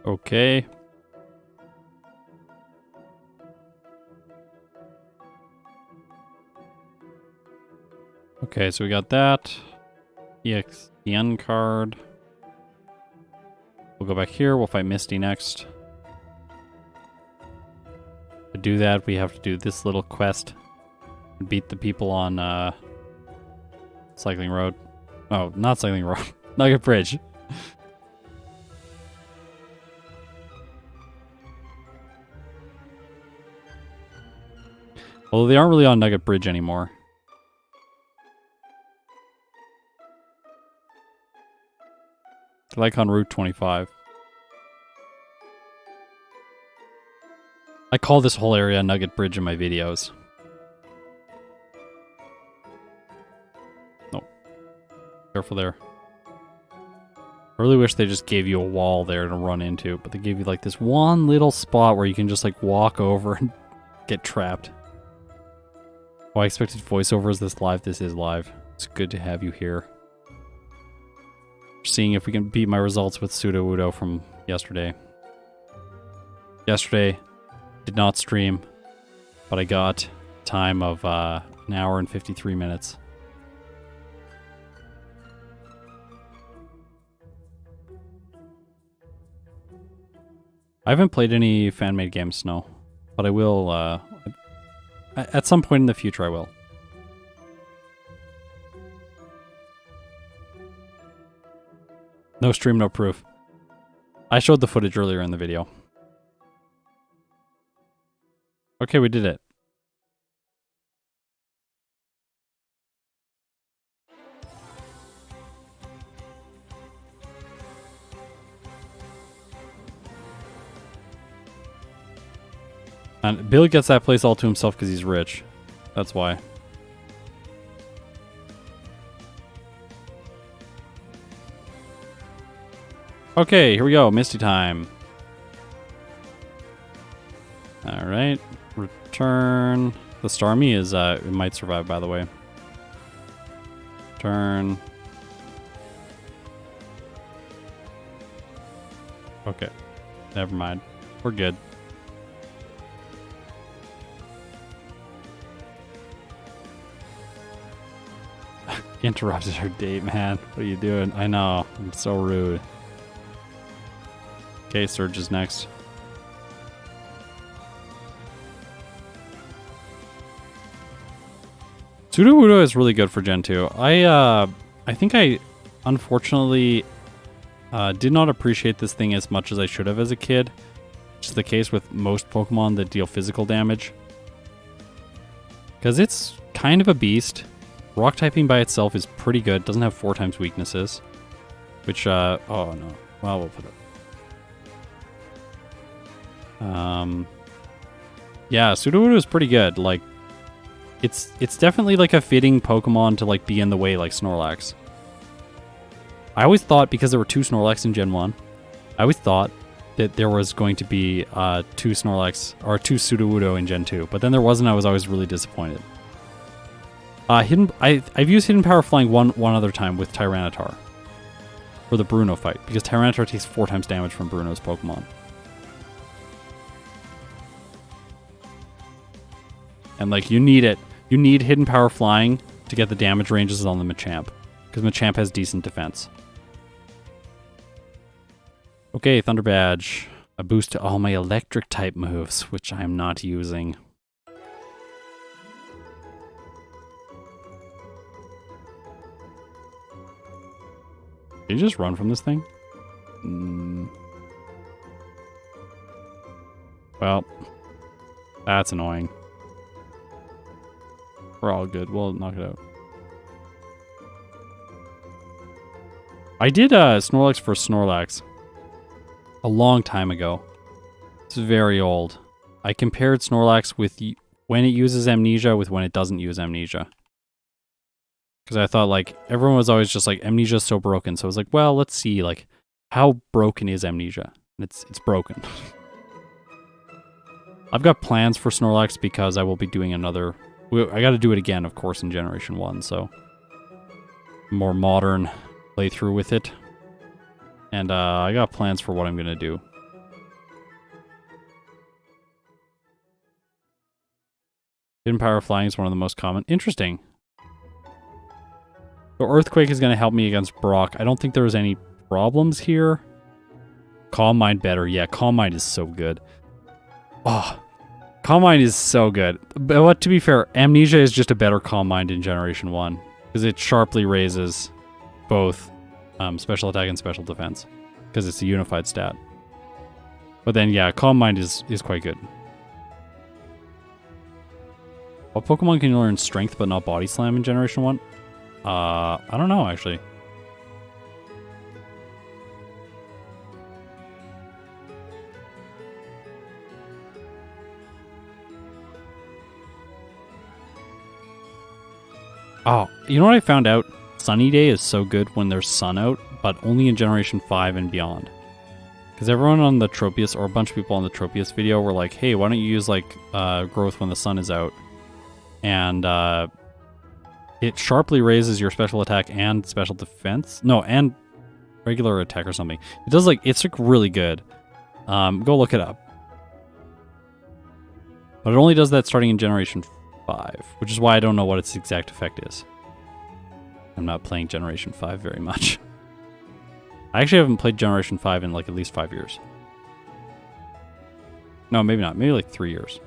Okay. Okay, so we got that. EXPN card. We'll go back here. We'll fight Misty next. To do that, we have to do this little quest. And beat the people on Cycling Road. Oh, not Cycling Road. Nugget Bridge. Although they aren't really on Nugget Bridge anymore. Like on Route 25. I call this whole area Nugget Bridge in my videos. Nope. Careful there. I really wish they just gave you a wall there to run into, but they gave you like this one little spot where you can just like walk over and get trapped. Oh, I expected voiceover. Is this live? This is live. It's good to have you here. Seeing if we can beat my results with Sudowoodo from yesterday. Yesterday, did not stream, but I got time of an hour and 53 minutes. I haven't played any fan-made games, no, but I will, at some point in the future I will. No stream, no proof. I showed the footage earlier in the video. Okay, we did it. And Bill gets that place all to himself because he's rich. That's why. Okay, here we go. Misty time. Alright. Return. The Starmie is, it might survive, by the way. Turn. Okay. Never mind. We're good. Interrupted her date, man. What are you doing? I know. I'm so rude. Okay, Surge is next. Sudowoodo is really good for Gen 2. I think I, unfortunately, did not appreciate this thing as much as I should have as a kid. Which is the case with most Pokemon that deal physical damage. Because it's kind of a beast. Rock typing by itself is pretty good. Doesn't have 4 times weaknesses. Which, oh no. Well, we'll put it. Yeah, Sudowoodo is pretty good. Like, it's definitely like a fitting Pokemon to like be in the way like Snorlax. I always thought, because there were 2 Snorlax in Gen 1, I always thought that there was going to be 2 Snorlax, or 2 Sudowoodo in Gen 2, but then there wasn't. I was always really disappointed. I've used Hidden Power Flying one other time with Tyranitar for the Bruno fight, because Tyranitar takes 4 times damage from Bruno's Pokemon. And like, you need it. You need Hidden Power Flying to get the damage ranges on the Machamp, because Machamp has decent defense. Okay, Thunder Badge. A boost to all my electric type moves, which I'm not using. Did you just run from this thing? Well, that's annoying. We're all good. We'll knock it out. I did Snorlax for Snorlax a long time ago. It's very old. I compared Snorlax with when it uses Amnesia with when it doesn't use Amnesia. Because I thought, like, everyone was always just like, Amnesia is so broken. So I was like, well, let's see, like, how broken is Amnesia? And it's broken. I've got plans for Snorlax because I will be doing another... I got to do it again, of course, in Generation 1, so... more modern playthrough with it. And I got plans for what I'm going to do. Hidden Power Flying is one of the most common. Interesting. So Earthquake is going to help me against Brock. I don't think there's any problems here. Calm Mind better. Yeah, Calm Mind is so good. Oh, Calm Mind is so good. But to be fair, Amnesia is just a better Calm Mind in Generation 1. Because it sharply raises both special attack and special defense. Because it's a unified stat. But then, yeah, Calm Mind is quite good. What Pokemon can you learn Strength but not Body Slam in Generation 1? I don't know, actually. Oh, you know what I found out? Sunny Day is so good when there's sun out, but only in Generation 5 and beyond. Because everyone on the Tropius, or a bunch of people on the Tropius video were like, hey, why don't you use, like, growth when the sun is out? And, it sharply raises your special attack and special defense. No, and regular attack or something. It does, like, it's, like, really good. Go look it up. But it only does that starting in Generation 5, which is why I don't know what its exact effect is. I'm not playing Generation 5 very much. I actually haven't played Generation 5 in like at least 5 years. No, maybe not. Maybe like 3 years.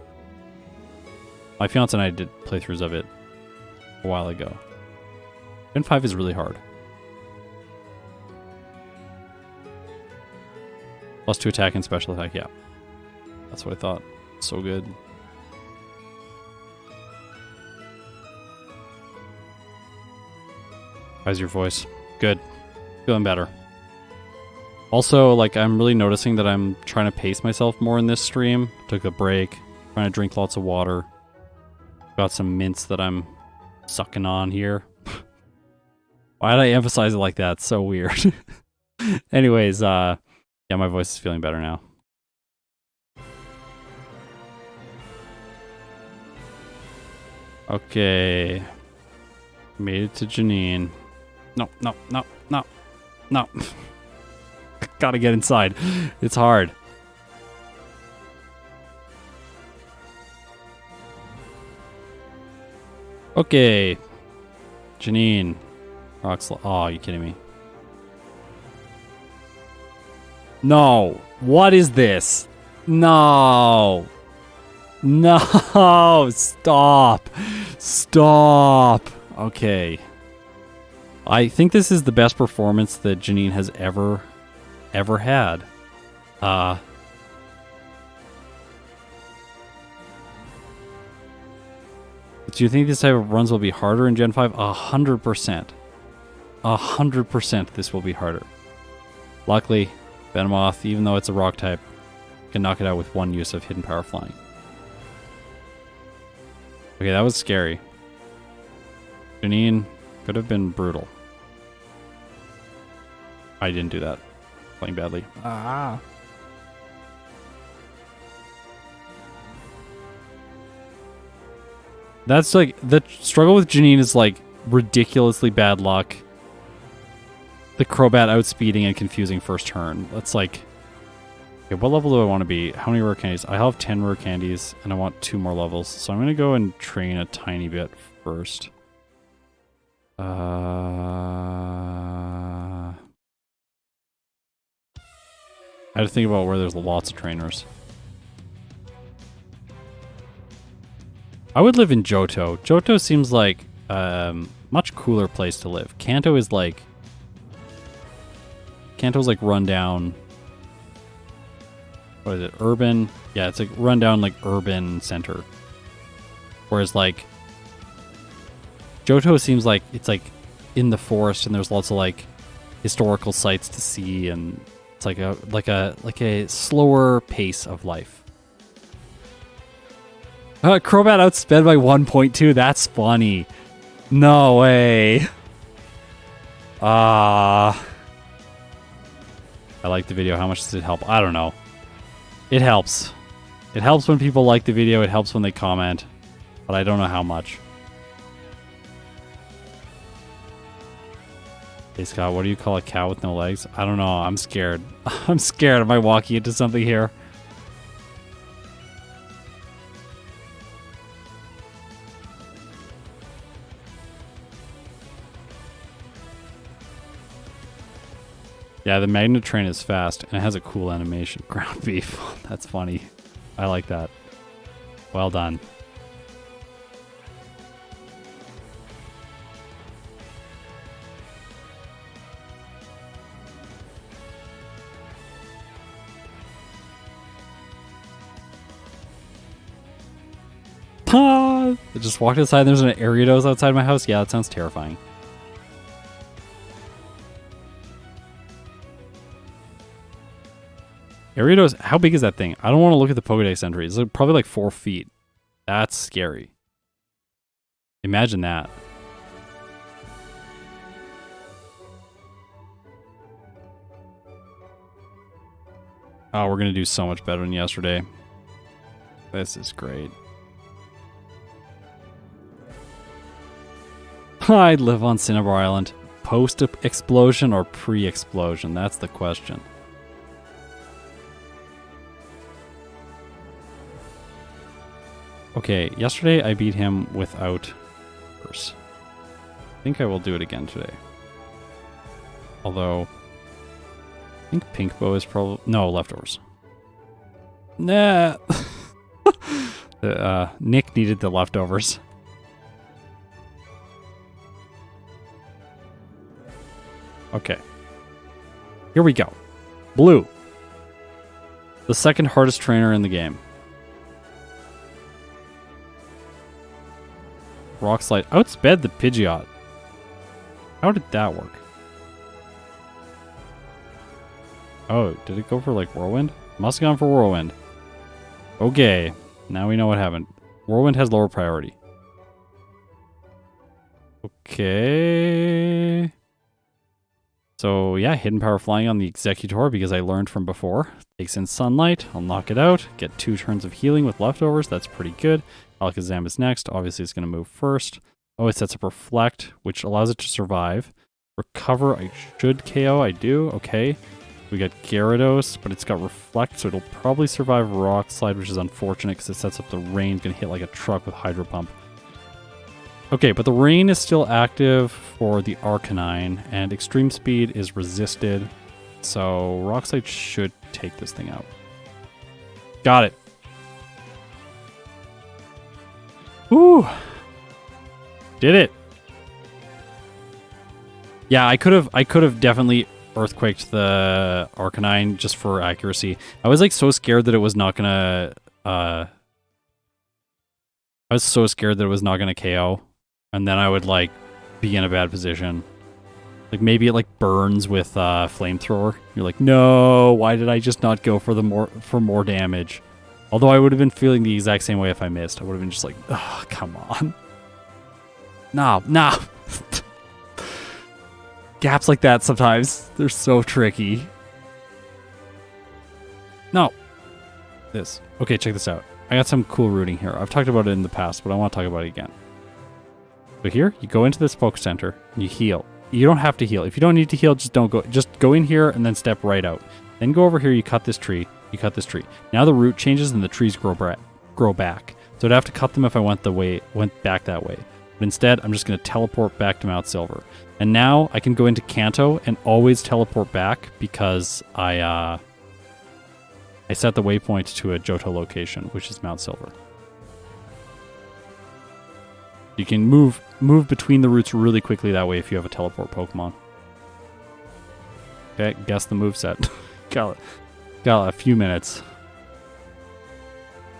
My fiance and I did playthroughs of it a while ago. Gen 5 is really hard. +2 attack and special attack, yeah. That's what I thought. So good. How's your voice? Good. Feeling better. Also, like, I'm really noticing that I'm trying to pace myself more in this stream. Took a break. Trying to drink lots of water. Got some mints that I'm sucking on here. Why did I emphasize it like that? It's so weird. Anyways, yeah, my voice is feeling better now. Okay. Made it to Janine. No. Gotta get inside. It's hard. Okay. Janine. Oh, are you kidding me? No. What is this? No. No. Stop. Stop. Okay. I think this is the best performance that Janine has ever had. Do you think this type of runs will be harder in Gen 5? 100%. 100% this will be harder. Luckily, Venomoth, even though it's a rock type, can knock it out with one use of Hidden Power Flying. Okay, that was scary. Janine could have been brutal. I didn't do that. Playing badly. Ah. That's like, the struggle with Janine is like ridiculously bad luck. The Crobat outspeeding and confusing first turn. That's like, okay, what level do I want to be? How many rare candies? I have 10 rare candies and I want 2 more levels. So I'm going to go and train a tiny bit first. I had to think about where there's lots of trainers. I would live in Johto. Johto seems like a much cooler place to live. Kanto is like... Kanto's like rundown... What is it? Urban? Yeah, it's like rundown like urban center. Whereas like... Johto seems like it's like in the forest and there's lots of like historical sites to see and it's like a slower pace of life. Crobat outsped by 1.2. That's funny. No way. I like the video. How much does it help? I don't know. It helps. It helps when people like the video. It helps when they comment. But I don't know how much. Hey Scott, what do you call a cow with no legs? I don't know. I'm scared. I'm scared. Am I walking into something here? Yeah, the magnet train is fast, and it has a cool animation. Ground beef. That's funny. I like that. Well done. I just walked outside and there's an Ariados outside my house. Yeah, that sounds terrifying. Ariados, how big is that thing? I don't want to look at the Pokedex entry. It's probably like 4 feet. That's scary. Imagine that. Oh, we're going to do so much better than yesterday. This is great. I'd live on Cinnabar Island. Post-explosion or pre-explosion? That's the question. Okay, yesterday I beat him without verse. I think I will do it again today. Although, I think Pink Bow is probably... No, leftovers. Nah. Nick needed the leftovers. Okay. Here we go. Blue. The second hardest trainer in the game. Rock Slide outsped the Pidgeot. How did that work? Oh, did it go for like Whirlwind? Must have gone for Whirlwind. Okay, now we know what happened. Whirlwind has lower priority. Okay. So yeah, Hidden Power Flying on the Executor because I learned from before. Takes in Sunlight, I'll knock it out, get 2 turns of healing with leftovers, that's pretty good. Alakazam is next, obviously it's going to move first. Oh, it sets up Reflect, which allows it to survive. Recover, I should KO, I do, okay. We got Gyarados, but it's got Reflect, so it'll probably survive Rock Slide, which is unfortunate because it sets up the Rain, going to hit like a truck with Hydro Pump. Okay, but the Rain is still active for the Arcanine, and Extreme Speed is resisted, so Rock Slide should take this thing out. Got it. Woo! Did it. Yeah, I could have definitely Earthquaked the Arcanine just for accuracy. I was like so scared that it was not gonna I was so scared that it was not gonna KO. And then I would like be in a bad position. Like maybe it like burns with flamethrower. You're like, no, why did I just not go for more damage? Although I would have been feeling the exact same way if I missed. I would have been just like, oh, come on. No. Gaps like that sometimes, they're so tricky. No. This. Okay, check this out. I got some cool routing here. I've talked about it in the past, but I want to talk about it again. So here, you go into this Poke Center, and you heal. You don't have to heal. If you don't need to heal, just don't go. Just go in here and then step right out. Then go over here, you cut this tree. You cut this tree. Now the root changes and the trees grow back. So I'd have to cut them if I went back that way. But instead, I'm just going to teleport back to Mount Silver. And now I can go into Kanto and always teleport back because I set the waypoint to a Johto location, which is Mount Silver. You can move between the routes really quickly that way if you have a teleport Pokemon. Okay, guess the moveset. got a few minutes.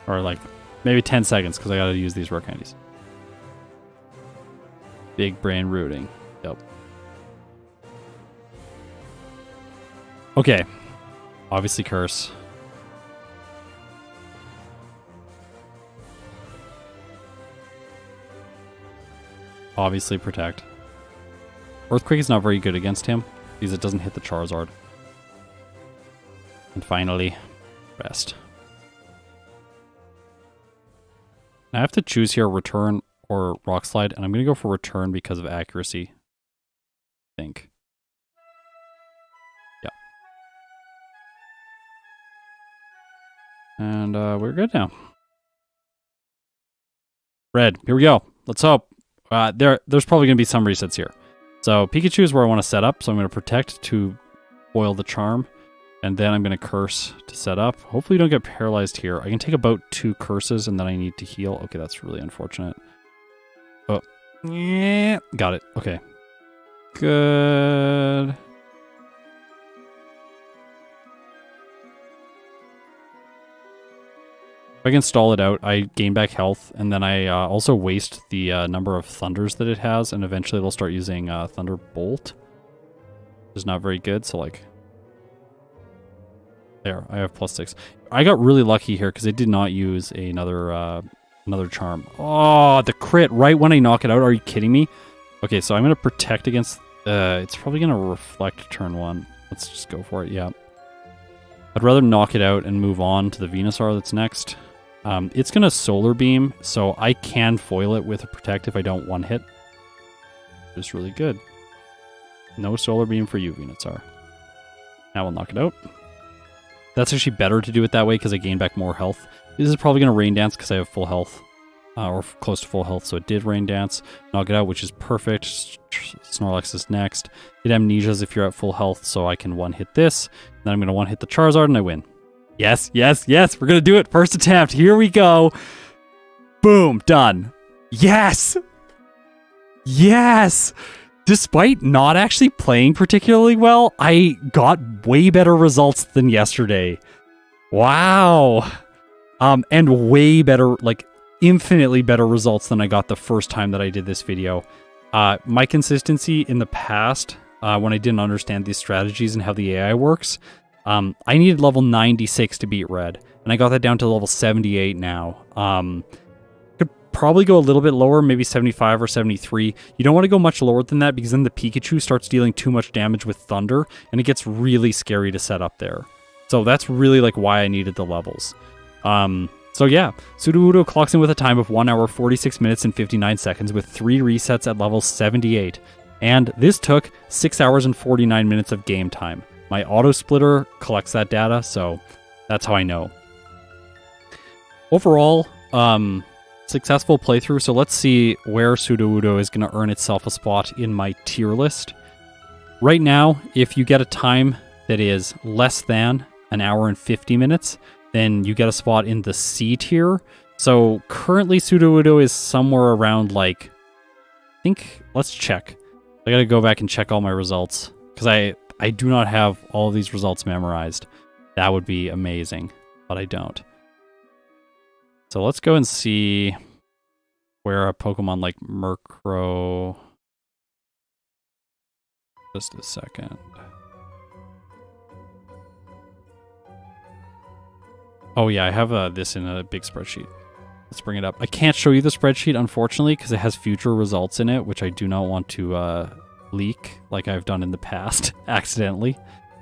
Or like maybe 10 seconds because I got to use these rock candies. Big brain rooting. Yep. Okay. Obviously curse. obviously protect. Earthquake is not very good against him because it doesn't hit the Charizard. And finally, rest. I have to choose here return or rock slide, and I'm going to go for return because of accuracy. I think. Yeah. And we're good now. Red, here we go. Let's hope. There's probably going to be some resets here. So Pikachu is where I want to set up, so I'm going to protect to foil the charm. And then I'm going to curse to set up. Hopefully you don't get paralyzed here. I can take about 2 curses and then I need to heal. Okay, that's really unfortunate. Oh, yeah, got it. Okay. Good. If I can stall it out, I gain back health, and then I also waste the number of thunders that it has, and eventually it'll start using Thunderbolt. Which is not very good, so like... There, I have +6. I got really lucky here because I did not use another charm. Oh, the crit right when I knock it out. Are you kidding me? Okay, so I'm going to protect against... it's probably going to reflect turn 1. Let's just go for it, yeah. I'd rather knock it out and move on to the Venusaur that's next. It's going to Solar Beam, so I can foil it with a protect if I don't one-hit. It's really good. No Solar Beam for you, Venusaur. Now we'll knock it out. That's actually better to do it that way because I gain back more health. This is probably going to Rain Dance because I have full health. Or close to full health, so it did Rain Dance. Knock it out, which is perfect. Snorlax is next. It Amnesias if you're at full health, so I can one-hit this. Then I'm going to one-hit the Charizard and I win. Yes, yes, yes! We're going to do it! First attempt! Here we go! Boom! Done! Yes! Yes! Despite not actually playing particularly well, I got way better results than yesterday. Wow. And way better, like, infinitely better results than I got the first time that I did this video. My consistency in the past, when I didn't understand these strategies and how the AI works, I needed level 96 to beat Red. And I got that down to level 78 now. Probably go a little bit lower, maybe 75 or 73. You don't want to go much lower than that because then the Pikachu starts dealing too much damage with Thunder and it gets really scary to set up there. So that's really like why I needed the levels. So yeah, Sudowoodo clocks in with a time of 1 hour, 46 minutes and 59 seconds with 3 resets at level 78. And this took 6 hours and 49 minutes of game time. My auto splitter collects that data, so that's how I know. Overall, successful playthrough, so let's see where Sudowoodo is going to earn itself a spot in my tier list. Right now, if you get a time that is less than 1 hour and 50 minutes, then you get a spot in the C tier. So currently Sudowoodo is somewhere around like, I think, let's check. I gotta go back and check all my results because I do not have all of these results memorized. That would be amazing, but I don't. So let's go and see where a Pokemon like Murkrow... Just a second. Oh yeah, I have this in a big spreadsheet. Let's bring it up. I can't show you the spreadsheet, unfortunately, because it has future results in it, which I do not want to leak like I've done in the past, accidentally.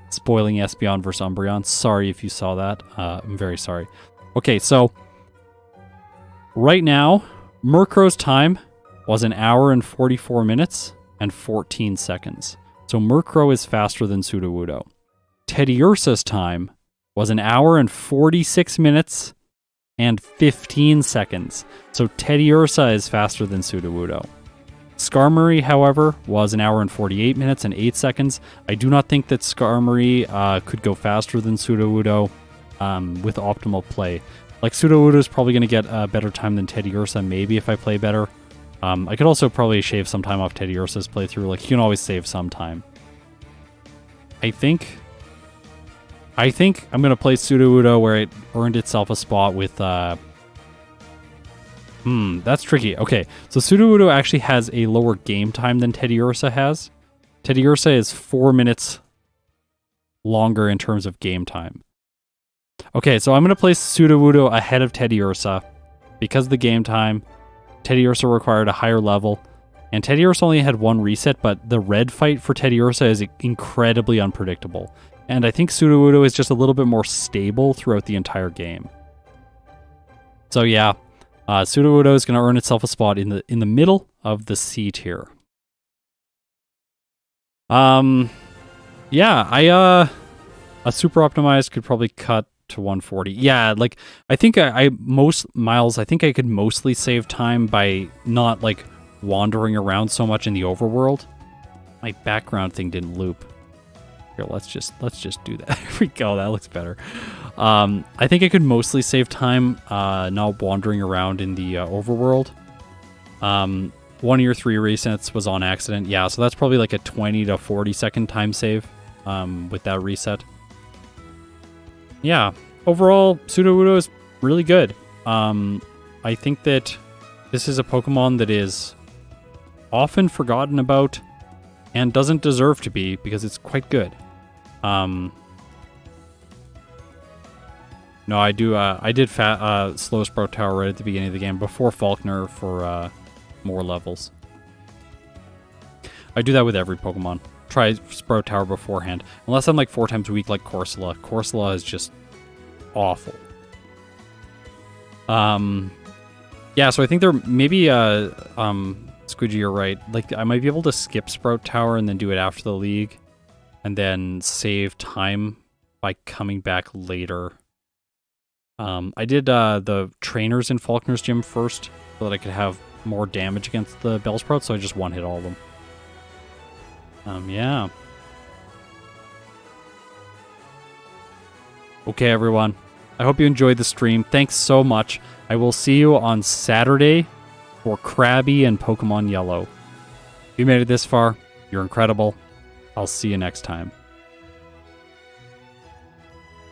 Spoiling Espeon versus Umbreon. Sorry if you saw that. I'm very sorry. Okay, so... right now, Murkrow's time was 1 hour and 44 minutes and 14 seconds. So Murkrow is faster than Sudowoodo. Teddiursa's time was 1 hour and 46 minutes and 15 seconds. So Teddiursa is faster than Sudowoodo. Skarmory, however, was 1 hour and 48 minutes and 8 seconds. I do not think that Skarmory could go faster than Sudowoodo with optimal play. Like, Sudowoodo is probably going to get a better time than Teddiursa, maybe, if I play better. I could also probably shave some time off Teddiursa's playthrough. Like, you can always save some time. I think I'm going to play Sudowoodo where it earned itself a spot with... that's tricky. Okay, so Sudowoodo actually has a lower game time than Teddiursa has. Teddiursa is 4 minutes longer in terms of game time. Okay, so I'm going to place Sudowoodo ahead of Teddiursa because of the game time. Teddiursa required a higher level, And Teddiursa only had one reset, but the red fight for Teddiursa is incredibly unpredictable. And I think Sudowoodo is just a little bit more stable throughout the entire game. So yeah, Sudowoodo is going to earn itself a spot in the middle of the C tier. Yeah, a super optimized could probably cut to 140. Yeah, like I think Miles, I think I could mostly save time by not like wandering around so much in the overworld. My background thing didn't loop. Here, let's just do that. There we go. That looks better. I think I could mostly save time not wandering around in the overworld. 1 of your 3 resets was on accident. Yeah, so that's probably like a 20 to 40 second time save with that reset. Yeah, overall, Sudowoodo is really good. I think that this is a Pokemon that is often forgotten about and doesn't deserve to be because it's quite good. No, I did slow Sprout Tower right at the beginning of the game before Falkner for more levels. I do that with every Pokemon. Try Sprout Tower beforehand. Unless I'm like 4 times a week like Corsola. Corsola is just awful. Yeah, so I think there maybe Squidgy, you're right. Like I might be able to skip Sprout Tower and then do it after the league and then save time by coming back later. I did the trainers in Falkner's gym first so that I could have more damage against the Bellsprout, so I just one-hit all of them. Yeah. Okay, everyone. I hope you enjoyed the stream. Thanks so much. I will see you on Saturday for Krabby and Pokemon Yellow. If you made it this far, you're incredible. I'll see you next time.